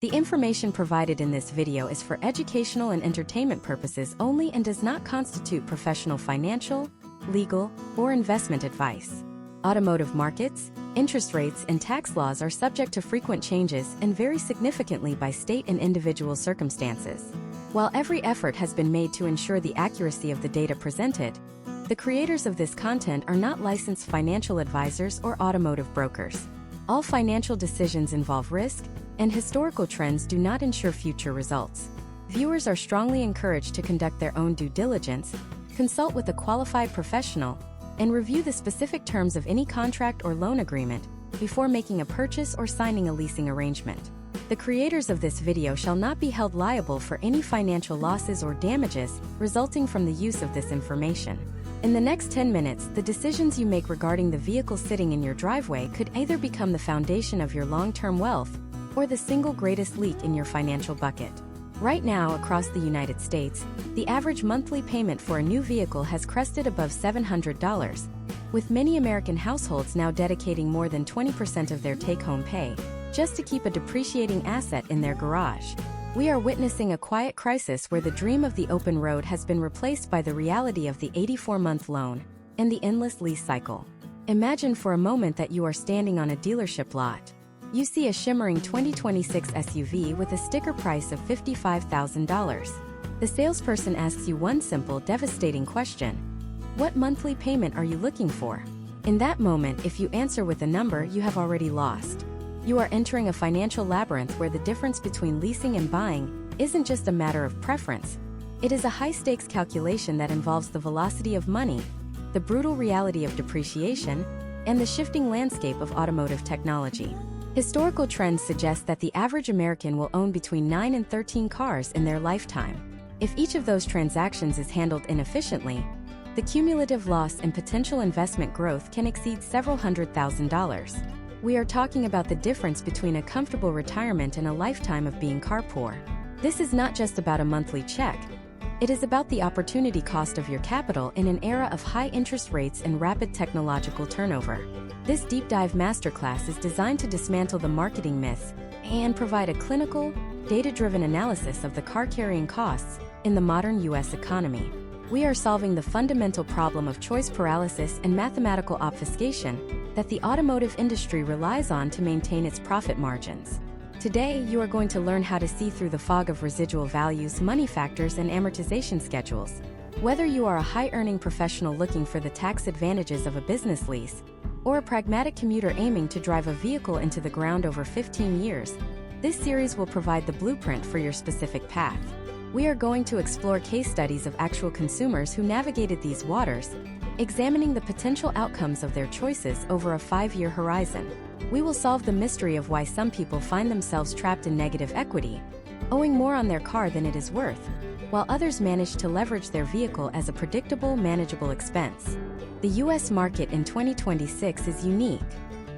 The information provided in this video is for educational and entertainment purposes only and does not constitute professional financial, legal, or investment advice. Automotive markets, interest rates, and tax laws are subject to frequent changes and vary significantly by state and individual circumstances. While every effort has been made to ensure the accuracy of the data presented, the creators of this content are not licensed financial advisors or automotive brokers. All financial decisions involve risk, and historical trends do not ensure future results. Viewers are strongly encouraged to conduct their own due diligence, consult with a qualified professional, and review the specific terms of any contract or loan agreement before making a purchase or signing a leasing arrangement. The creators of this video shall not be held liable for any financial losses or damages resulting from the use of this information. In the next 10 minutes, the decisions you make regarding the vehicle sitting in your driveway could either become the foundation of your long-term wealth or the single greatest leak in your financial bucket. Right now, across the United States, the average monthly payment for a new vehicle has crested above $700, with many American households now dedicating more than 20% of their take-home pay just to keep a depreciating asset in their garage. We are witnessing a quiet crisis where the dream of the open road has been replaced by the reality of the 84-month loan and the endless lease cycle. Imagine for a moment that you are standing on a dealership lot. You see a shimmering 2026 SUV with a sticker price of $55,000. The salesperson asks you one simple, devastating question: what monthly payment are you looking for? In that moment, if you answer with a number, you have already lost. You are entering a financial labyrinth where the difference between leasing and buying isn't just a matter of preference. It is a high-stakes calculation that involves the velocity of money, the brutal reality of depreciation, and the shifting landscape of automotive technology. Historical trends suggest that the average American will own between 9 and 13 cars in their lifetime. If each of those transactions is handled inefficiently, the cumulative loss in potential investment growth can exceed several $100,000. We are talking about the difference between a comfortable retirement and a lifetime of being car poor. This is not just about a monthly check. It is about the opportunity cost of your capital in an era of high interest rates and rapid technological turnover. This deep dive masterclass is designed to dismantle the marketing myths and provide a clinical, data-driven analysis of the car carrying costs in the modern U.S. economy. We are solving the fundamental problem of choice paralysis and mathematical obfuscation that the automotive industry relies on to maintain its profit margins. Today, you are going to learn how to see through the fog of residual values, money factors, and amortization schedules. Whether you are a high-earning professional looking for the tax advantages of a business lease, or a pragmatic commuter aiming to drive a vehicle into the ground over 15 years, this series will provide the blueprint for your specific path. We are going to explore case studies of actual consumers who navigated these waters, examining the potential outcomes of their choices over a 5-year horizon. We will solve the mystery of why some people find themselves trapped in negative equity, owing more on their car than it is worth, while others manage to leverage their vehicle as a predictable, manageable expense. The U.S. market in 2026 is unique.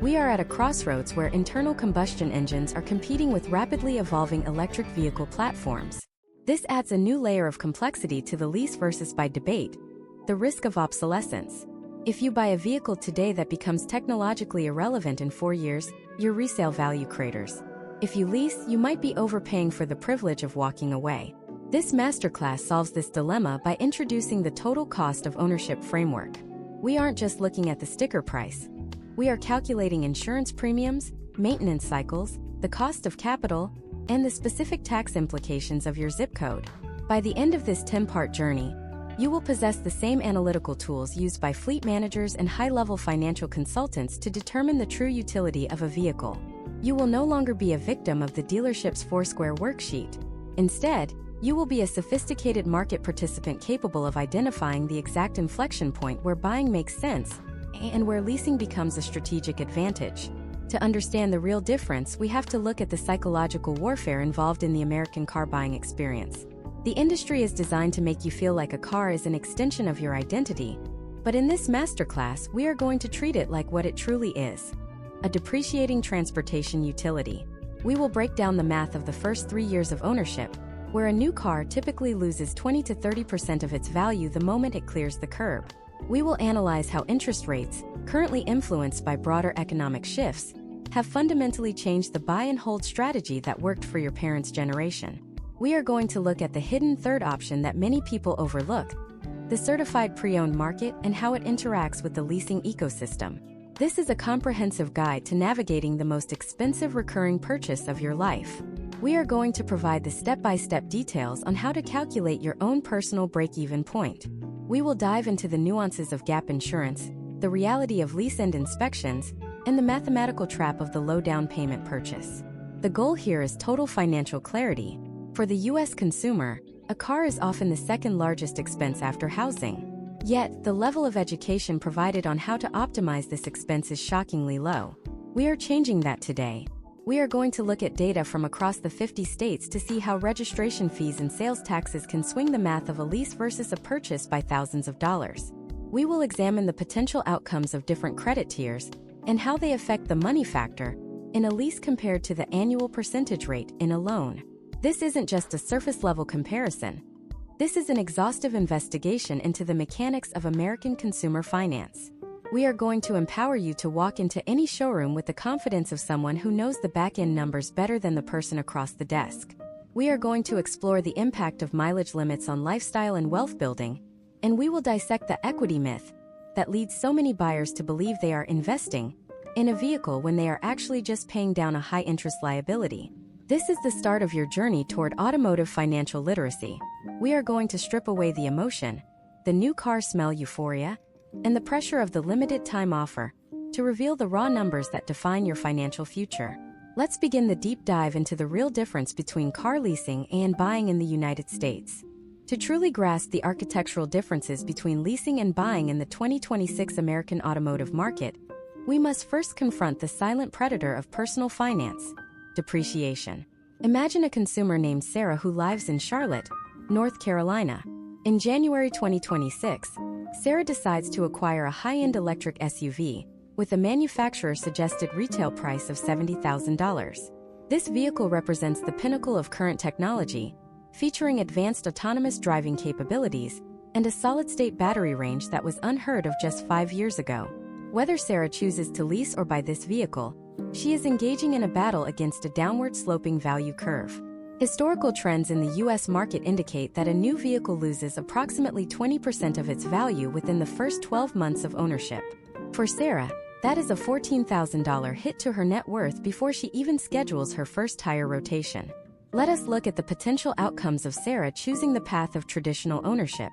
We are at a crossroads where internal combustion engines are competing with rapidly evolving electric vehicle platforms. This adds a new layer of complexity to the lease versus buy debate: the risk of obsolescence. If you buy a vehicle today that becomes technologically irrelevant in 4 years, your resale value craters. If you lease, you might be overpaying for the privilege of walking away. This masterclass solves this dilemma by introducing the total cost of ownership framework. We aren't just looking at the sticker price. We are calculating insurance premiums, maintenance cycles, the cost of capital, and the specific tax implications of your zip code. By the end of this 10-part journey, you will possess the same analytical tools used by fleet managers and high-level financial consultants to determine the true utility of a vehicle. You will no longer be a victim of the dealership's Foursquare worksheet. Instead, you will be a sophisticated market participant capable of identifying the exact inflection point where buying makes sense and where leasing becomes a strategic advantage. To understand the real difference, we have to look at the psychological warfare involved in the American car buying experience. The industry is designed to make you feel like a car is an extension of your identity, but in this masterclass, we are going to treat it like what it truly is: a depreciating transportation utility. We will break down the math of the first 3 years of ownership, where a new car typically loses 20 to 30% of its value the moment it clears the curb. We will analyze how interest rates, currently influenced by broader economic shifts, have fundamentally changed the buy and hold strategy that worked for your parents' generation. We are going to look at the hidden third option that many people overlook, the certified pre-owned market and how it interacts with the leasing ecosystem. This is a comprehensive guide to navigating the most expensive recurring purchase of your life. We are going to provide the step-by-step details on how to calculate your own personal break-even point. We will dive into the nuances of gap insurance, the reality of lease-end inspections, and the mathematical trap of the low down payment purchase. The goal here is total financial clarity. For the U.S. consumer, a car is often the second largest expense after housing. Yet, the level of education provided on how to optimize this expense is shockingly low. We are changing that today. We are going to look at data from across the 50 states to see how registration fees and sales taxes can swing the math of a lease versus a purchase by thousands of dollars. We will examine the potential outcomes of different credit tiers and how they affect the money factor in a lease compared to the annual percentage rate in a loan. This isn't just a surface-level comparison. This is an exhaustive investigation into the mechanics of American consumer finance. We are going to empower you to walk into any showroom with the confidence of someone who knows the back-end numbers better than the person across the desk. We are going to explore the impact of mileage limits on lifestyle and wealth building, and we will dissect the equity myth that leads so many buyers to believe they are investing in a vehicle when they are actually just paying down a high-interest liability. This is the start of your journey toward automotive financial literacy. We are going to strip away the emotion, the new car smell euphoria, and the pressure of the limited time offer to reveal the raw numbers that define your financial future. Let's begin the deep dive into the real difference between car leasing and buying in the United States. To truly grasp the architectural differences between leasing and buying in the 2026 American automotive market, we must first confront the silent predator of personal finance: depreciation. Imagine a consumer named Sarah who lives in Charlotte, North Carolina. In January 2026, Sarah decides to acquire a high-end electric SUV with a manufacturer-suggested retail price of $70,000. This vehicle represents the pinnacle of current technology, featuring advanced autonomous driving capabilities and a solid-state battery range that was unheard of just 5 years ago. Whether Sarah chooses to lease or buy this vehicle, she is engaging in a battle against a downward-sloping value curve. Historical trends in the U.S. market indicate that a new vehicle loses approximately 20% of its value within the first 12 months of ownership. For Sarah, that is a $14,000 hit to her net worth before she even schedules her first tire rotation. Let us look at the potential outcomes of Sarah choosing the path of traditional ownership.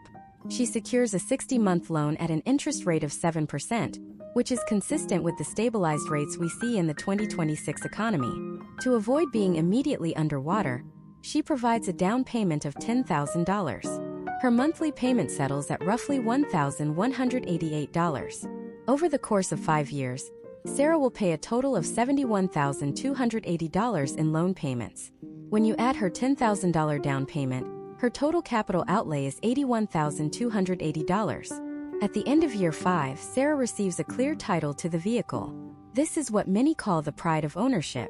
She secures a 60-month loan at an interest rate of 7%, which is consistent with the stabilized rates we see in the 2026 economy. To avoid being immediately underwater, she provides a down payment of $10,000. Her monthly payment settles at roughly $1,188. Over the course of 5 years, Sarah will pay a total of $71,280 in loan payments. When you add her $10,000 down payment, her total capital outlay is $81,280. At the end of year 5, Sarah receives a clear title to the vehicle. This is what many call the pride of ownership.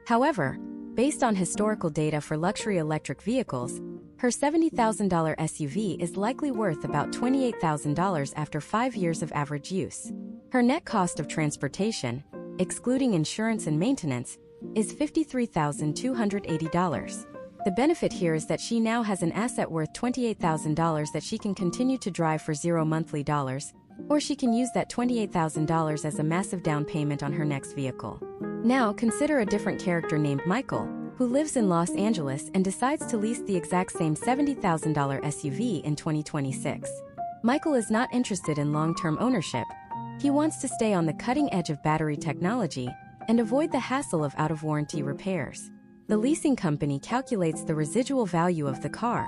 However, based on historical data for luxury electric vehicles, her $70,000 SUV is likely worth about $28,000 after 5 years of average use. Her net cost of transportation, excluding insurance and maintenance, is $53,280. The benefit here is that she now has an asset worth $28,000 that she can continue to drive for $0 monthly, or she can use that $28,000 as a massive down payment on her next vehicle. Now consider a different character named Michael, who lives in Los Angeles and decides to lease the exact same $70,000 SUV in 2026. Michael is not interested in long-term ownership. He wants to stay on the cutting edge of battery technology and avoid the hassle of out-of-warranty repairs. The leasing company calculates the residual value of the car.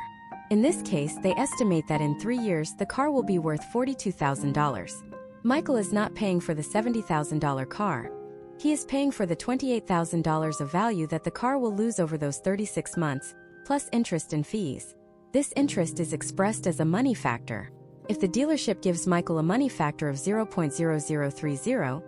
In this case, they estimate that in 3 years the car will be worth $42,000. Michael is not paying for the $70,000 car. He is paying for the $28,000 of value that the car will lose over those 36 months, plus interest and fees. This interest is expressed as a money factor. If the dealership gives Michael a money factor of 0.0030,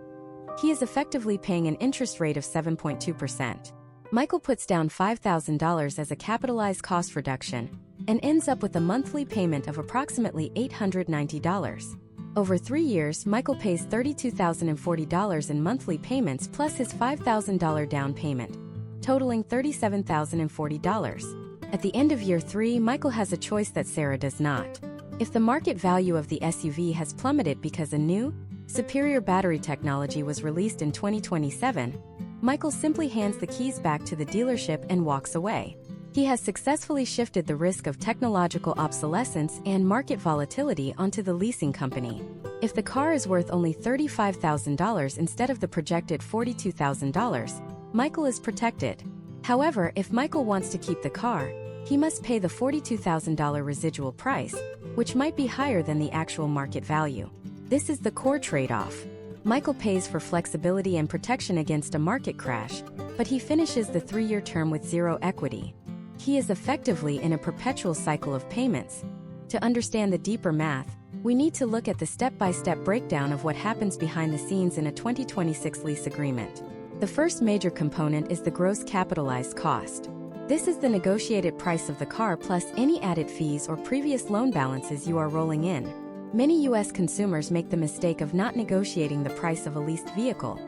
he is effectively paying an interest rate of 7.2%. Michael puts down $5,000 as a capitalized cost reduction and ends up with a monthly payment of approximately $890. Over 3 years, Michael pays $32,040 in monthly payments plus his $5,000 down payment, totaling $37,040. At the end of year 3, Michael has a choice that Sarah does not. If the market value of the SUV has plummeted because a new, superior battery technology was released in 2027, Michael simply hands the keys back to the dealership and walks away. He has successfully shifted the risk of technological obsolescence and market volatility onto the leasing company. If the car is worth only $35,000 instead of the projected $42,000, Michael is protected. However, if Michael wants to keep the car, he must pay the $42,000 residual price, which might be higher than the actual market value. This is the core trade-off. Michael pays for flexibility and protection against a market crash, but he finishes the 3-year term with zero equity. He is effectively in a perpetual cycle of payments. To understand the deeper math, we need to look at the step-by-step breakdown of what happens behind the scenes in a 2026 lease agreement. The first major component is the gross capitalized cost. This is the negotiated price of the car plus any added fees or previous loan balances you are rolling in. Many U.S. consumers make the mistake of not negotiating the price of a leased vehicle,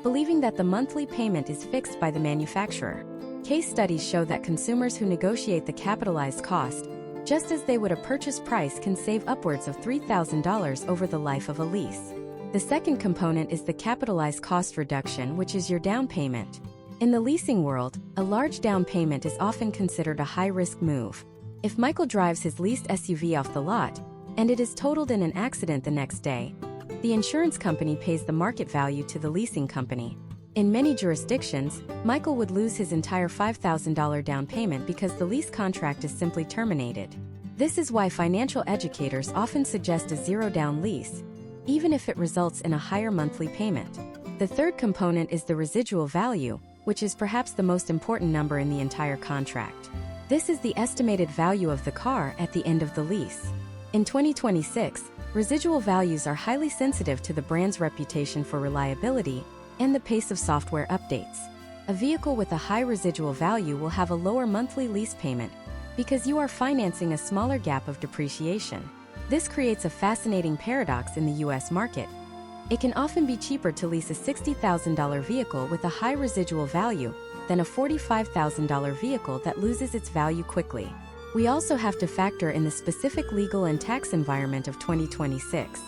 believing that the monthly payment is fixed by the manufacturer. Case studies show that consumers who negotiate the capitalized cost, just as they would a purchase price, can save upwards of $3,000 over the life of a lease. The second component is the capitalized cost reduction, which is your down payment. In the leasing world, a large down payment is often considered a high-risk move. If Michael drives his leased SUV off the lot, and it is totaled in an accident the next day, the insurance company pays the market value to the leasing company. In many jurisdictions, Michael would lose his entire $5,000 down payment because the lease contract is simply terminated. This is why financial educators often suggest a zero-down lease, even if it results in a higher monthly payment. The third component is the residual value, which is perhaps the most important number in the entire contract. This is the estimated value of the car at the end of the lease. In 2026, residual values are highly sensitive to the brand's reputation for reliability and the pace of software updates. A vehicle with a high residual value will have a lower monthly lease payment because you are financing a smaller gap of depreciation. This creates a fascinating paradox in the U.S. market. It can often be cheaper to lease a $60,000 vehicle with a high residual value than a $45,000 vehicle that loses its value quickly. We also have to factor in the specific legal and tax environment of 2026.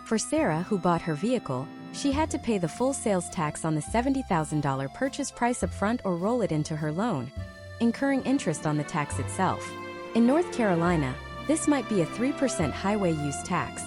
For Sarah, who bought her vehicle, she had to pay the full sales tax on the $70,000 purchase price upfront or roll it into her loan, incurring interest on the tax itself. In North Carolina, this might be a 3% highway use tax,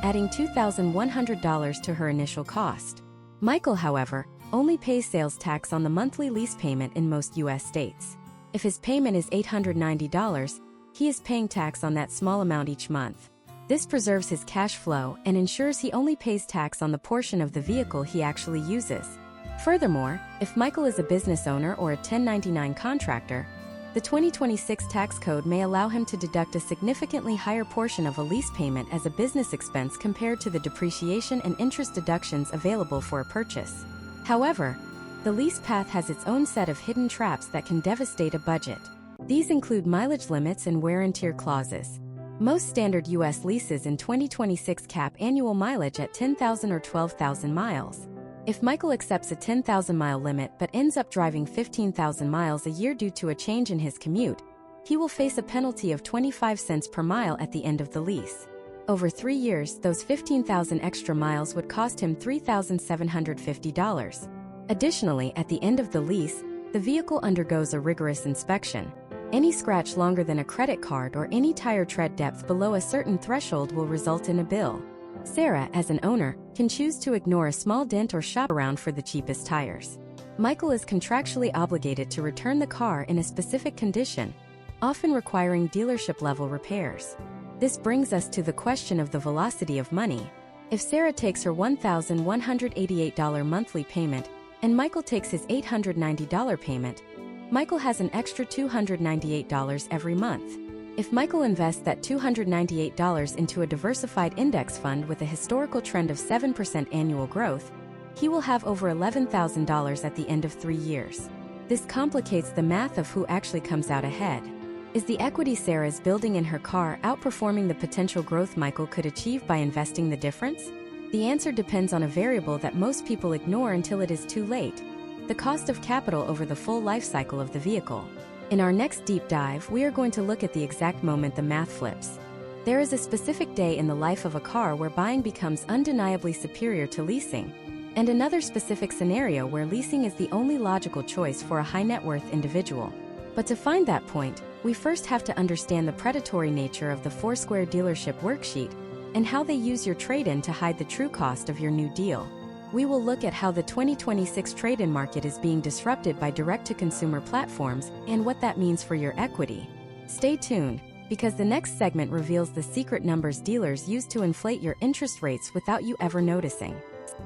adding $2,100 to her initial cost. Michael, however, only pays sales tax on the monthly lease payment in most U.S. states. If his payment is $890, he is paying tax on that small amount each month. This preserves his cash flow and ensures he only pays tax on the portion of the vehicle he actually uses. Furthermore, if Michael is a business owner or a 1099 contractor, the 2026 tax code may allow him to deduct a significantly higher portion of a lease payment as a business expense compared to the depreciation and interest deductions available for a purchase. However, the lease path has its own set of hidden traps that can devastate a budget. These include mileage limits and wear and tear clauses. Most standard U.S. leases in 2026 cap annual mileage at 10,000 or 12,000 miles. If Michael accepts a 10,000-mile limit but ends up driving 15,000 miles a year due to a change in his commute, he will face a penalty of 25 cents per mile at the end of the lease. Over 3 years, those 15,000 extra miles would cost him $3,750. Additionally, at the end of the lease, the vehicle undergoes a rigorous inspection. Any scratch longer than a credit card or any tire tread depth below a certain threshold will result in a bill. Sarah, as an owner, can choose to ignore a small dent or shop around for the cheapest tires. Michael is contractually obligated to return the car in a specific condition, often requiring dealership-level repairs. This brings us to the question of the velocity of money. If Sarah takes her $1,188 monthly payment and Michael takes his $890 payment, Michael has an extra $298 every month. If Michael invests that $298 into a diversified index fund with a historical trend of 7% annual growth, he will have over $11,000 at the end of 3 years. This complicates the math of who actually comes out ahead. Is the equity Sarah's building in her car outperforming the potential growth Michael could achieve by investing the difference? The answer depends on a variable that most people ignore until it is too late: the cost of capital over the full life cycle of the vehicle. In our next deep dive, we are going to look at the exact moment the math flips. There is a specific day in the life of a car where buying becomes undeniably superior to leasing, and another specific scenario where leasing is the only logical choice for a high net worth individual. But to find that point, we first have to understand the predatory nature of the Foursquare dealership worksheet and how they use your trade-in to hide the true cost of your new deal. We will look at how the 2026 trade-in market is being disrupted by direct-to-consumer platforms and what that means for your equity. Stay tuned, because the next segment reveals the secret numbers dealers use to inflate your interest rates without you ever noticing.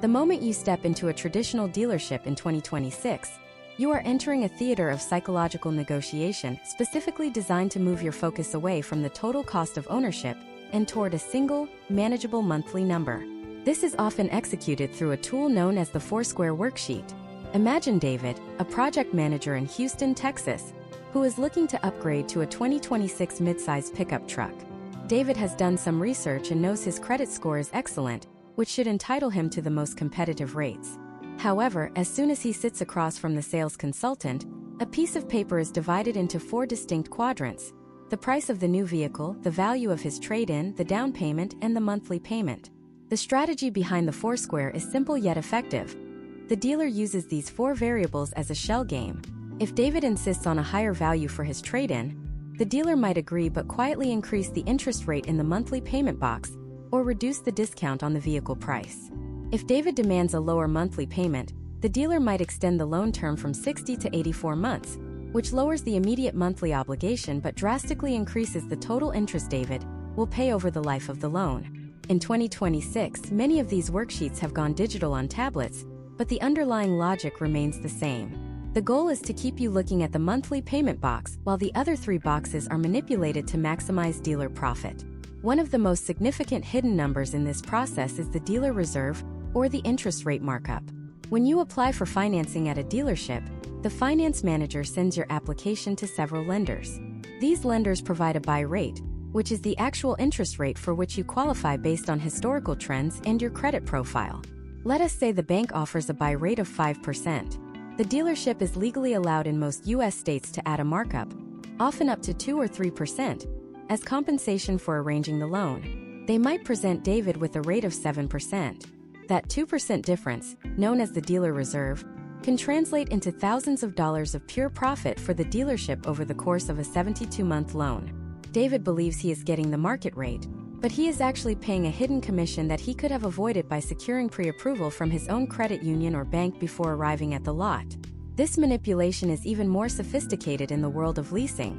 The moment you step into a traditional dealership in 2026, you are entering a theater of psychological negotiation specifically designed to move your focus away from the total cost of ownership and toward a single, manageable monthly number. This is often executed through a tool known as the Foursquare worksheet. Imagine David, a project manager in Houston, Texas, who is looking to upgrade to a 2026 midsize pickup truck. David has done some research and knows his credit score is excellent, which should entitle him to the most competitive rates. However, as soon as he sits across from the sales consultant, a piece of paper is divided into 4 distinct quadrants: the price of the new vehicle, the value of his trade-in, the down payment, and the monthly payment. The strategy behind the Foursquare is simple yet effective. The dealer uses these 4 variables as a shell game. If David insists on a higher value for his trade-in, the dealer might agree but quietly increase the interest rate in the monthly payment box or reduce the discount on the vehicle price. If David demands a lower monthly payment, the dealer might extend the loan term from 60 to 84 months, which lowers the immediate monthly obligation but drastically increases the total interest David will pay over the life of the loan. In 2026, many of these worksheets have gone digital on tablets, but the underlying logic remains the same. The goal is to keep you looking at the monthly payment box while the other 3 boxes are manipulated to maximize dealer profit. One of the most significant hidden numbers in this process is the dealer reserve, or the interest rate markup. When you apply for financing at a dealership, the finance manager sends your application to several lenders. These lenders provide a buy rate, which is the actual interest rate for which you qualify based on historical trends and your credit profile. Let us say the bank offers a buy rate of 5%. The dealership is legally allowed in most U.S. states to add a markup, often up to 2 or 3%, as compensation for arranging the loan. They might present David with a rate of 7%. That 2% difference, known as the dealer reserve, can translate into thousands of dollars of pure profit for the dealership over the course of a 72-month loan. David believes he is getting the market rate, but he is actually paying a hidden commission that he could have avoided by securing pre-approval from his own credit union or bank before arriving at the lot. This manipulation is even more sophisticated in the world of leasing,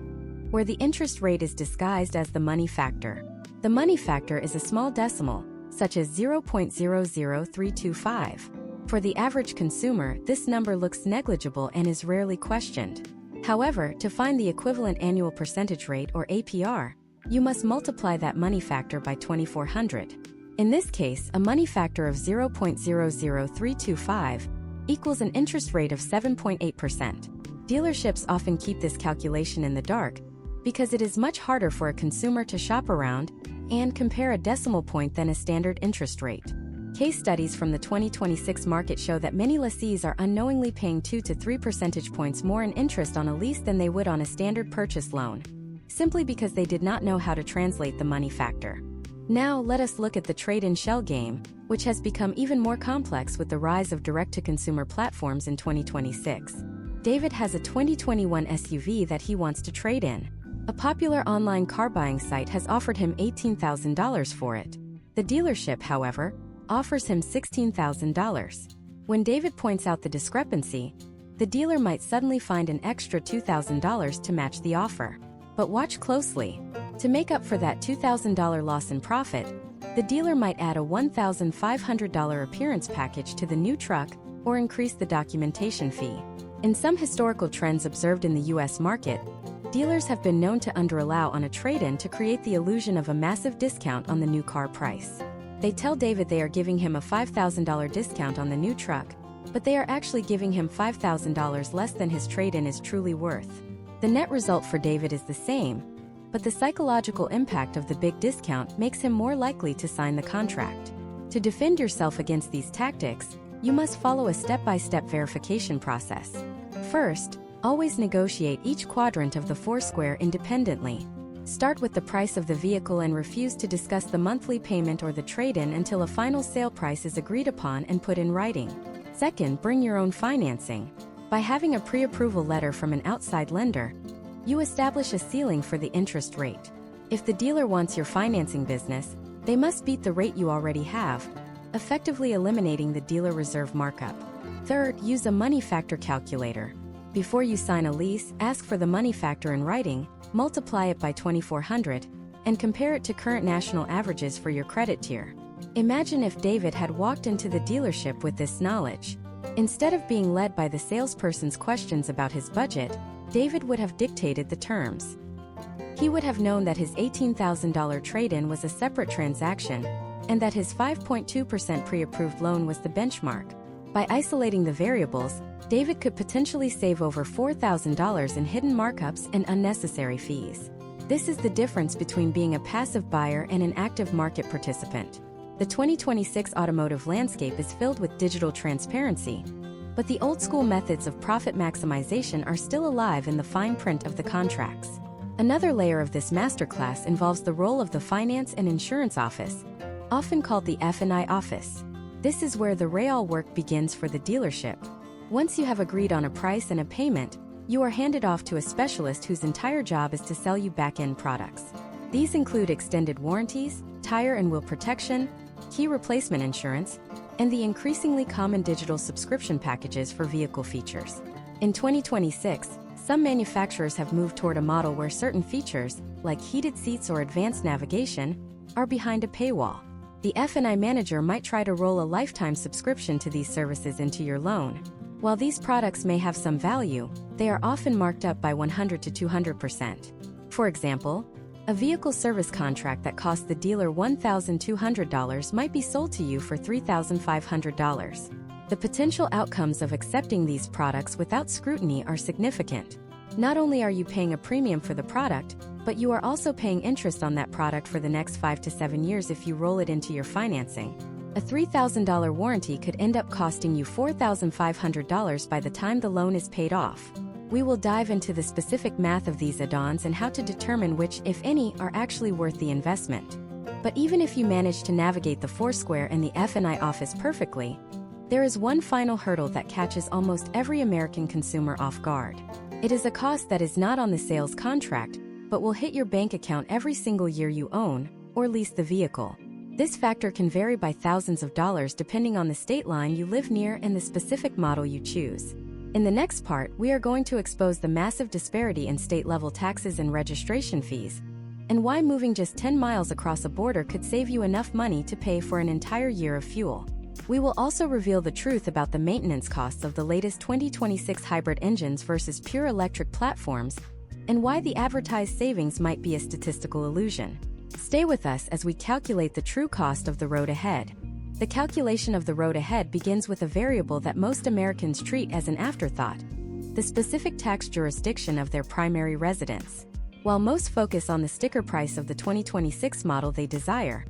where the interest rate is disguised as the money factor. The money factor is a small decimal, such as 0.00325. For the average consumer, this number looks negligible and is rarely questioned. However, to find the equivalent annual percentage rate, or APR, you must multiply that money factor by 2400. In this case, a money factor of 0.00325 equals an interest rate of 7.8%. Dealerships often keep this calculation in the dark because it is much harder for a consumer to shop around and compare a decimal point than a standard interest rate. Case studies from the 2026 market show that many lessees are unknowingly paying 2 to 3 percentage points more in interest on a lease than they would on a standard purchase loan, simply because they did not know how to translate the money factor. Now let us look at the trade-in shell game, which has become even more complex with the rise of direct-to-consumer platforms in 2026. David has a 2021 SUV that he wants to trade in. A popular online car buying site has offered him $18,000 for it. The dealership, however, offers him $16,000. When David points out the discrepancy, the dealer might suddenly find an extra $2,000 to match the offer. But watch closely. To make up for that $2,000 loss in profit, the dealer might add a $1,500 appearance package to the new truck or increase the documentation fee. In some historical trends observed in the U.S. market, dealers have been known to underallow on a trade-in to create the illusion of a massive discount on the new car price. They tell David they are giving him a $5,000 discount on the new truck, but they are actually giving him $5,000 less than his trade-in is truly worth. The net result for David is the same, but the psychological impact of the big discount makes him more likely to sign the contract. To defend yourself against these tactics, you must follow a step-by-step verification process. First, always negotiate each quadrant of the foursquare independently. Start with the price of the vehicle and refuse to discuss the monthly payment or the trade-in until a final sale price is agreed upon and put in writing. Second, bring your own financing. By having a pre-approval letter from an outside lender, you establish a ceiling for the interest rate. If the dealer wants your financing business, they must beat the rate you already have, effectively eliminating the dealer reserve markup. Third, use a money factor calculator. Before you sign a lease, ask for the money factor in writing, multiply it by 2,400, and compare it to current national averages for your credit tier. Imagine if David had walked into the dealership with this knowledge. Instead of being led by the salesperson's questions about his budget, David would have dictated the terms. He would have known that his $18,000 trade-in was a separate transaction, and that his 5.2% pre-approved loan was the benchmark. By isolating the variables, David could potentially save over $4,000 in hidden markups and unnecessary fees. This is the difference between being a passive buyer and an active market participant. The 2026 automotive landscape is filled with digital transparency, but the old-school methods of profit maximization are still alive in the fine print of the contracts. Another layer of this masterclass involves the role of the finance and insurance office, often called the F&I office. This is where the real work begins for the dealership. Once you have agreed on a price and a payment, you are handed off to a specialist whose entire job is to sell you back-end products. These include extended warranties, tire and wheel protection, key replacement insurance, and the increasingly common digital subscription packages for vehicle features. In 2026, some manufacturers have moved toward a model where certain features, like heated seats or advanced navigation, are behind a paywall. The F&I manager might try to roll a lifetime subscription to these services into your loan. While these products may have some value, they are often marked up by 100 to 200%. For example, a vehicle service contract that costs the dealer $1,200 might be sold to you for $3,500. The potential outcomes of accepting these products without scrutiny are significant. Not only are you paying a premium for the product, but you are also paying interest on that product for the next 5 to 7 years if you roll it into your financing. A $3,000 warranty could end up costing you $4,500 by the time the loan is paid off. We will dive into the specific math of these add-ons and how to determine which, if any, are actually worth the investment. But even if you manage to navigate the foursquare and the F&I office perfectly, there is one final hurdle that catches almost every American consumer off guard. It is a cost that is not on the sales contract, but will hit your bank account every single year you own or lease the vehicle. This factor can vary by thousands of dollars depending on the state line you live near and the specific model you choose. In the next part, we are going to expose the massive disparity in state-level taxes and registration fees, and why moving just 10 miles across a border could save you enough money to pay for an entire year of fuel. We will also reveal the truth about the maintenance costs of the latest 2026 hybrid engines versus pure electric platforms, and why the advertised savings might be a statistical illusion. Stay with us as we calculate the true cost of the road ahead. The calculation of the road ahead begins with a variable that most Americans treat as an afterthought: the specific tax jurisdiction of their primary residence. While most focus on the sticker price of the 2026 model they desire,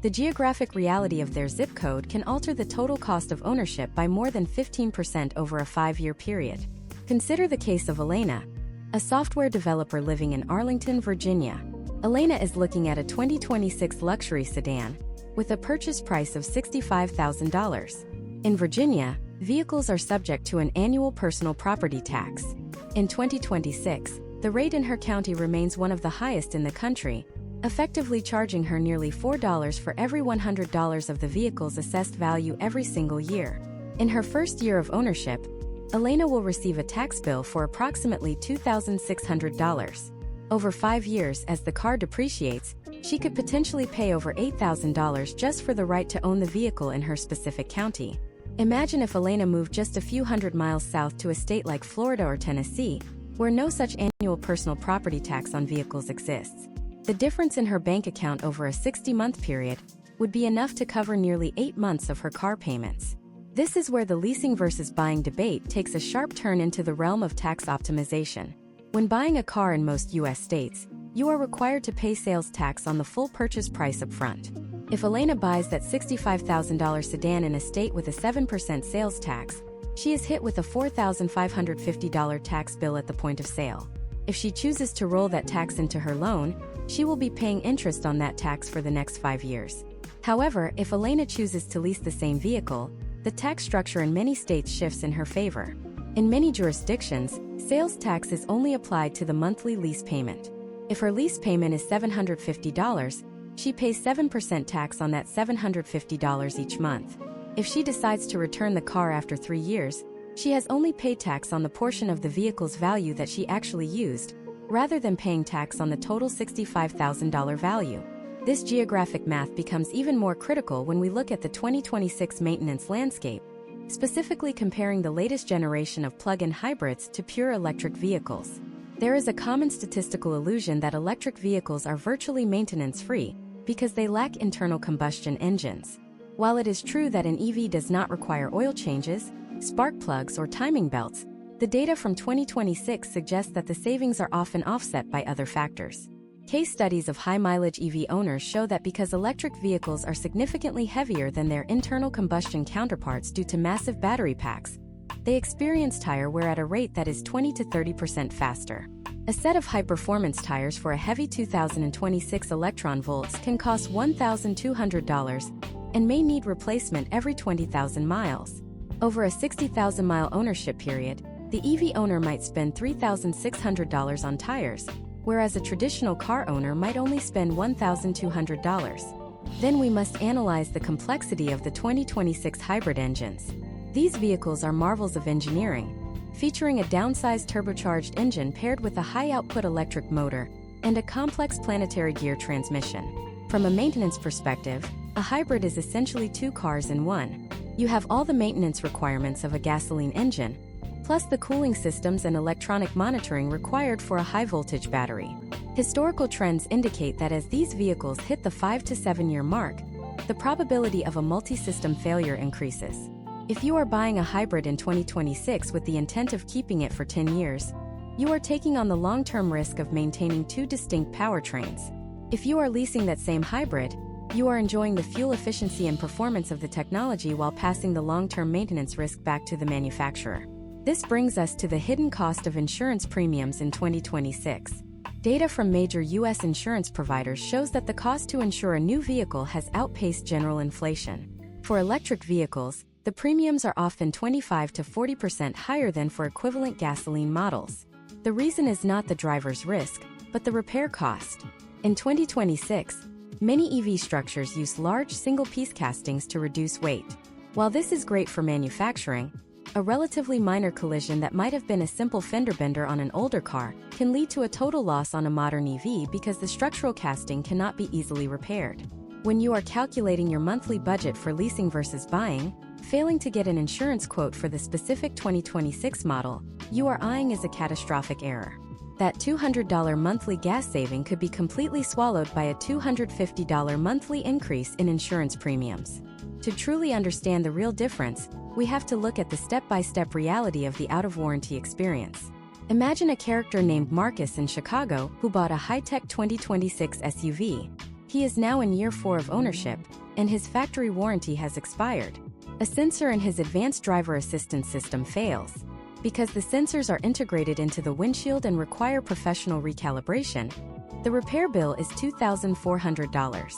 the geographic reality of their zip code can alter the total cost of ownership by more than 15% over a 5-year period. Consider the case of Elena, a software developer living in Arlington, Virginia. Elena is looking at a 2026 luxury sedan, with a purchase price of $65,000. In Virginia, vehicles are subject to an annual personal property tax. In 2026, the rate in her county remains one of the highest in the country, effectively charging her nearly $4 for every $100 of the vehicle's assessed value every single year. In her first year of ownership, Elena will receive a tax bill for approximately $2,600. Over 5 years, as the car depreciates, she could potentially pay over $8,000 just for the right to own the vehicle in her specific county. Imagine if Elena moved just a few hundred miles south to a state like Florida or Tennessee, where no such annual personal property tax on vehicles exists. The difference in her bank account over a 60-month period would be enough to cover nearly 8 months of her car payments. This is where the leasing versus buying debate takes a sharp turn into the realm of tax optimization. When buying a car in most U.S. states, you are required to pay sales tax on the full purchase price up front. If Elena buys that $65,000 sedan in a state with a 7% sales tax, she is hit with a $4,550 tax bill at the point of sale. If she chooses to roll that tax into her loan, she will be paying interest on that tax for the next 5 years. However, if Elena chooses to lease the same vehicle, the tax structure in many states shifts in her favor. In many jurisdictions, sales tax is only applied to the monthly lease payment. If her lease payment is $750, she pays 7% tax on that $750 each month. If she decides to return the car after 3 years, she has only paid tax on the portion of the vehicle's value that she actually used, rather than paying tax on the total $65,000 value. This geographic math becomes even more critical when we look at the 2026 maintenance landscape, specifically comparing the latest generation of plug-in hybrids to pure electric vehicles. There is a common statistical illusion that electric vehicles are virtually maintenance-free because they lack internal combustion engines. While it is true that an EV does not require oil changes, spark plugs, or timing belts, the data from 2026 suggests that the savings are often offset by other factors. Case studies of high-mileage EV owners show that because electric vehicles are significantly heavier than their internal combustion counterparts due to massive battery packs, they experience tire wear at a rate that is 20 to 30% faster. A set of high-performance tires for a heavy 2026 Electron Volts can cost $1,200 and may need replacement every 20,000 miles. Over a 60,000-mile ownership period, the EV owner might spend $3,600 on tires, whereas a traditional car owner might only spend $1,200. Then we must analyze the complexity of the 2026 hybrid engines. These vehicles are marvels of engineering, featuring a downsized turbocharged engine paired with a high-output electric motor and a complex planetary gear transmission. From a maintenance perspective, a hybrid is essentially 2 cars in one. You have all the maintenance requirements of a gasoline engine, plus the cooling systems and electronic monitoring required for a high-voltage battery. Historical trends indicate that as these vehicles hit the 5 to 7 year mark, the probability of a multi-system failure increases. If you are buying a hybrid in 2026 with the intent of keeping it for 10 years, you are taking on the long-term risk of maintaining 2 distinct powertrains. If you are leasing that same hybrid, you are enjoying the fuel efficiency and performance of the technology while passing the long-term maintenance risk back to the manufacturer. This brings us to the hidden cost of insurance premiums in 2026. Data from major U.S. insurance providers shows that the cost to insure a new vehicle has outpaced general inflation. For electric vehicles, the premiums are often 25 to 40% higher than for equivalent gasoline models. The reason is not the driver's risk, but the repair cost. In 2026, many EV structures use large single-piece castings to reduce weight. While this is great for manufacturing, a relatively minor collision that might have been a simple fender bender on an older car can lead to a total loss on a modern EV because the structural casting cannot be easily repaired. When you are calculating your monthly budget for leasing versus buying, failing to get an insurance quote for the specific 2026 model you are eyeing is a catastrophic error. That $200 monthly gas saving could be completely swallowed by a $250 monthly increase in insurance premiums. To truly understand the real difference, we have to look at the step-by-step reality of the out-of-warranty experience. Imagine a character named Marcus in Chicago who bought a high-tech 2026 SUV. He is now in year 4 of ownership, and his factory warranty has expired. A sensor in his advanced driver assistance system fails. Because the sensors are integrated into the windshield and require professional recalibration, the repair bill is $2,400.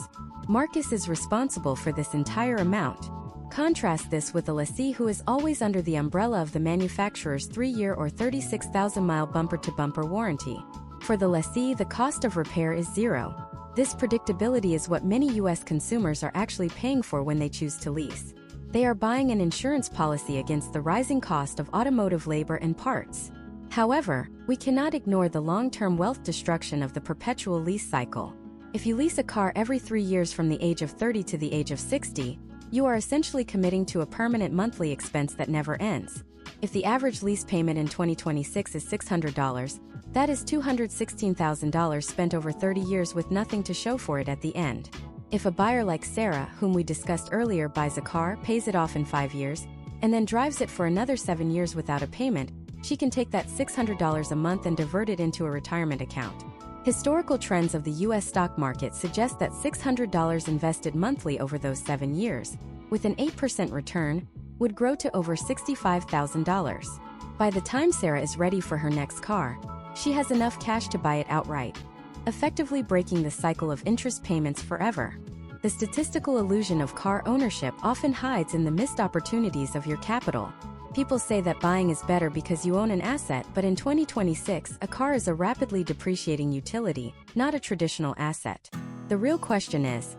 Marcus is responsible for this entire amount. Contrast this with a lessee who is always under the umbrella of the manufacturer's 3-year or 36,000-mile bumper-to-bumper warranty. For the lessee, the cost of repair is zero. This predictability is what many U.S. consumers are actually paying for when they choose to lease. They are buying an insurance policy against the rising cost of automotive labor and parts. However, we cannot ignore the long-term wealth destruction of the perpetual lease cycle. If you lease a car every 3 years from the age of 30 to the age of 60, you are essentially committing to a permanent monthly expense that never ends. If the average lease payment in 2026 is $600, that is $216,000 spent over 30 years with nothing to show for it at the end. If a buyer like Sarah, whom we discussed earlier, buys a car, pays it off in 5 years, and then drives it for another 7 years without a payment, she can take that $600 a month and divert it into a retirement account. Historical trends of the U.S. stock market suggest that $600 invested monthly over those 7 years, with an 8% return, would grow to over $65,000. By the time Sarah is ready for her next car, she has enough cash to buy it outright, effectively breaking the cycle of interest payments forever. The statistical illusion of car ownership often hides in the missed opportunities of your capital. People say that buying is better because you own an asset, but in 2026, a car is a rapidly depreciating utility, not a traditional asset. The real question is,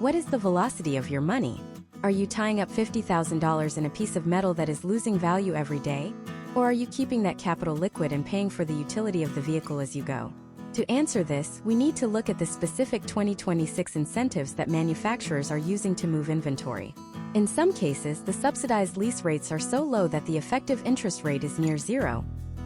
what is the velocity of your money? Are you tying up $50,000 in a piece of metal that is losing value every day? Or are you keeping that capital liquid and paying for the utility of the vehicle as you go? To answer this, we need to look at the specific 2026 incentives that manufacturers are using to move inventory. In some cases, the subsidized lease rates are so low that the effective interest rate is near zero,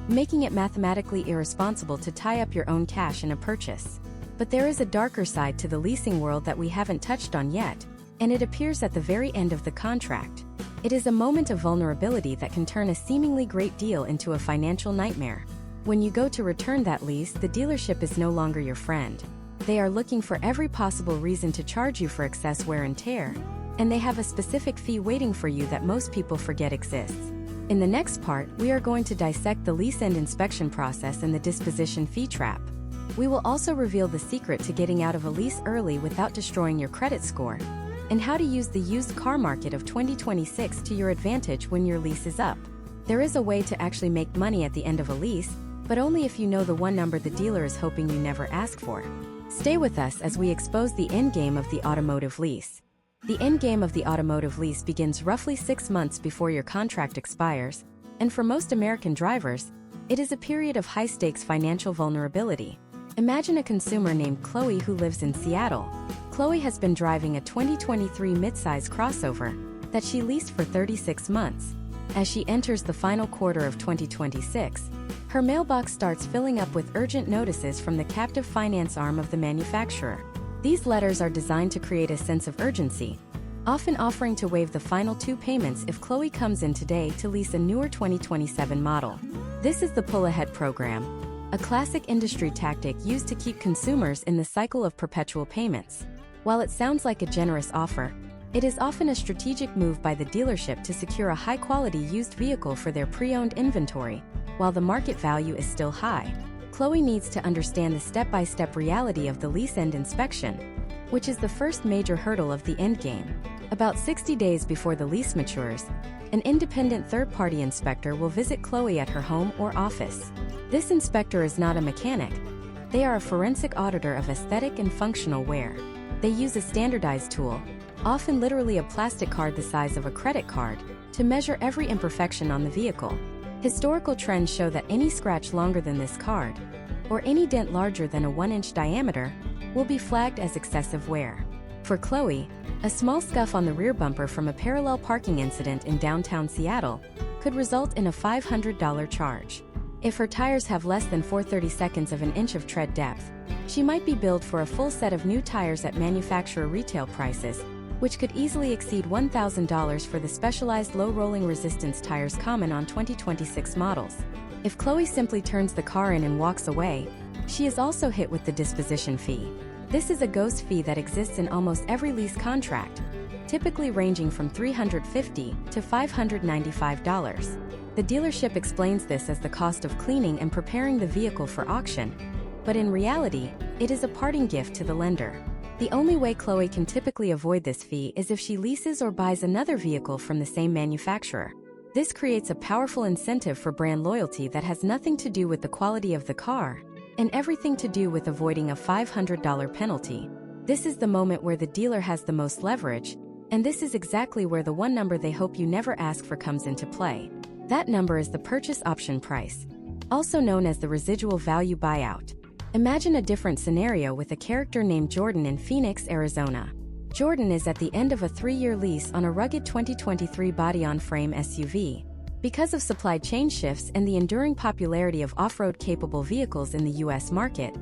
making it mathematically irresponsible to tie up your own cash in a purchase. But there is a darker side to the leasing world that we haven't touched on yet, and it appears at the very end of the contract. It is a moment of vulnerability that can turn a seemingly great deal into a financial nightmare. When you go to return that lease, the dealership is no longer your friend. They are looking for every possible reason to charge you for excess wear and tear, and they have a specific fee waiting for you that most people forget exists. In the next part, we are going to dissect the lease and inspection process and the disposition fee trap. We will also reveal the secret to getting out of a lease early without destroying your credit score, and how to use the used car market of 2026 to your advantage when your lease is up. There is a way to actually make money at the end of a lease, but only if you know the one number the dealer is hoping you never ask for. Stay with us as we expose the endgame of the automotive lease. The endgame of the automotive lease begins roughly 6 months before your contract expires, and for most American drivers, it is a period of high-stakes financial vulnerability. Imagine a consumer named Chloe who lives in Seattle. Chloe has been driving a 2023 midsize crossover that she leased for 36 months. As she enters the final quarter of 2026, her mailbox starts filling up with urgent notices from the captive finance arm of the manufacturer. These letters are designed to create a sense of urgency, often offering to waive the final 2 payments if Chloe comes in today to lease a newer 2027 model. This is the pull-ahead program, a classic industry tactic used to keep consumers in the cycle of perpetual payments. While it sounds like a generous offer, it is often a strategic move by the dealership to secure a high-quality used vehicle for their pre-owned inventory, while the market value is still high. Chloe needs to understand the step-by-step reality of the lease end inspection, which is the first major hurdle of the endgame. About 60 days before the lease matures, an independent third-party inspector will visit Chloe at her home or office. This inspector is not a mechanic. They are a forensic auditor of aesthetic and functional wear. They use a standardized tool, often literally a plastic card the size of a credit card, to measure every imperfection on the vehicle. Historical trends show that any scratch longer than this card, or any dent larger than a 1-inch diameter, will be flagged as excessive wear. For Chloe, a small scuff on the rear bumper from a parallel parking incident in downtown Seattle could result in a $500 charge. If her tires have less than 4/32 of an inch of tread depth, she might be billed for a full set of new tires at manufacturer retail prices, which could easily exceed $1,000 for the specialized low-rolling resistance tires common on 2026 models. If Chloe simply turns the car in and walks away, she is also hit with the disposition fee. This is a ghost fee that exists in almost every lease contract, typically ranging from $350 to $595. The dealership explains this as the cost of cleaning and preparing the vehicle for auction, but in reality, it is a parting gift to the lender. The only way Chloe can typically avoid this fee is if she leases or buys another vehicle from the same manufacturer. This creates a powerful incentive for brand loyalty that has nothing to do with the quality of the car, and everything to do with avoiding a $500 penalty. This is the moment where the dealer has the most leverage, and this is exactly where the one number they hope you never ask for comes into play. That number is the purchase option price, also known as the residual value buyout. Imagine a different scenario with a character named Jordan in Phoenix, Arizona. Jordan is at the end of a 3-year lease on a rugged 2023 body-on-frame SUV. Because of supply chain shifts and the enduring popularity of off-road capable vehicles in the U.S. market,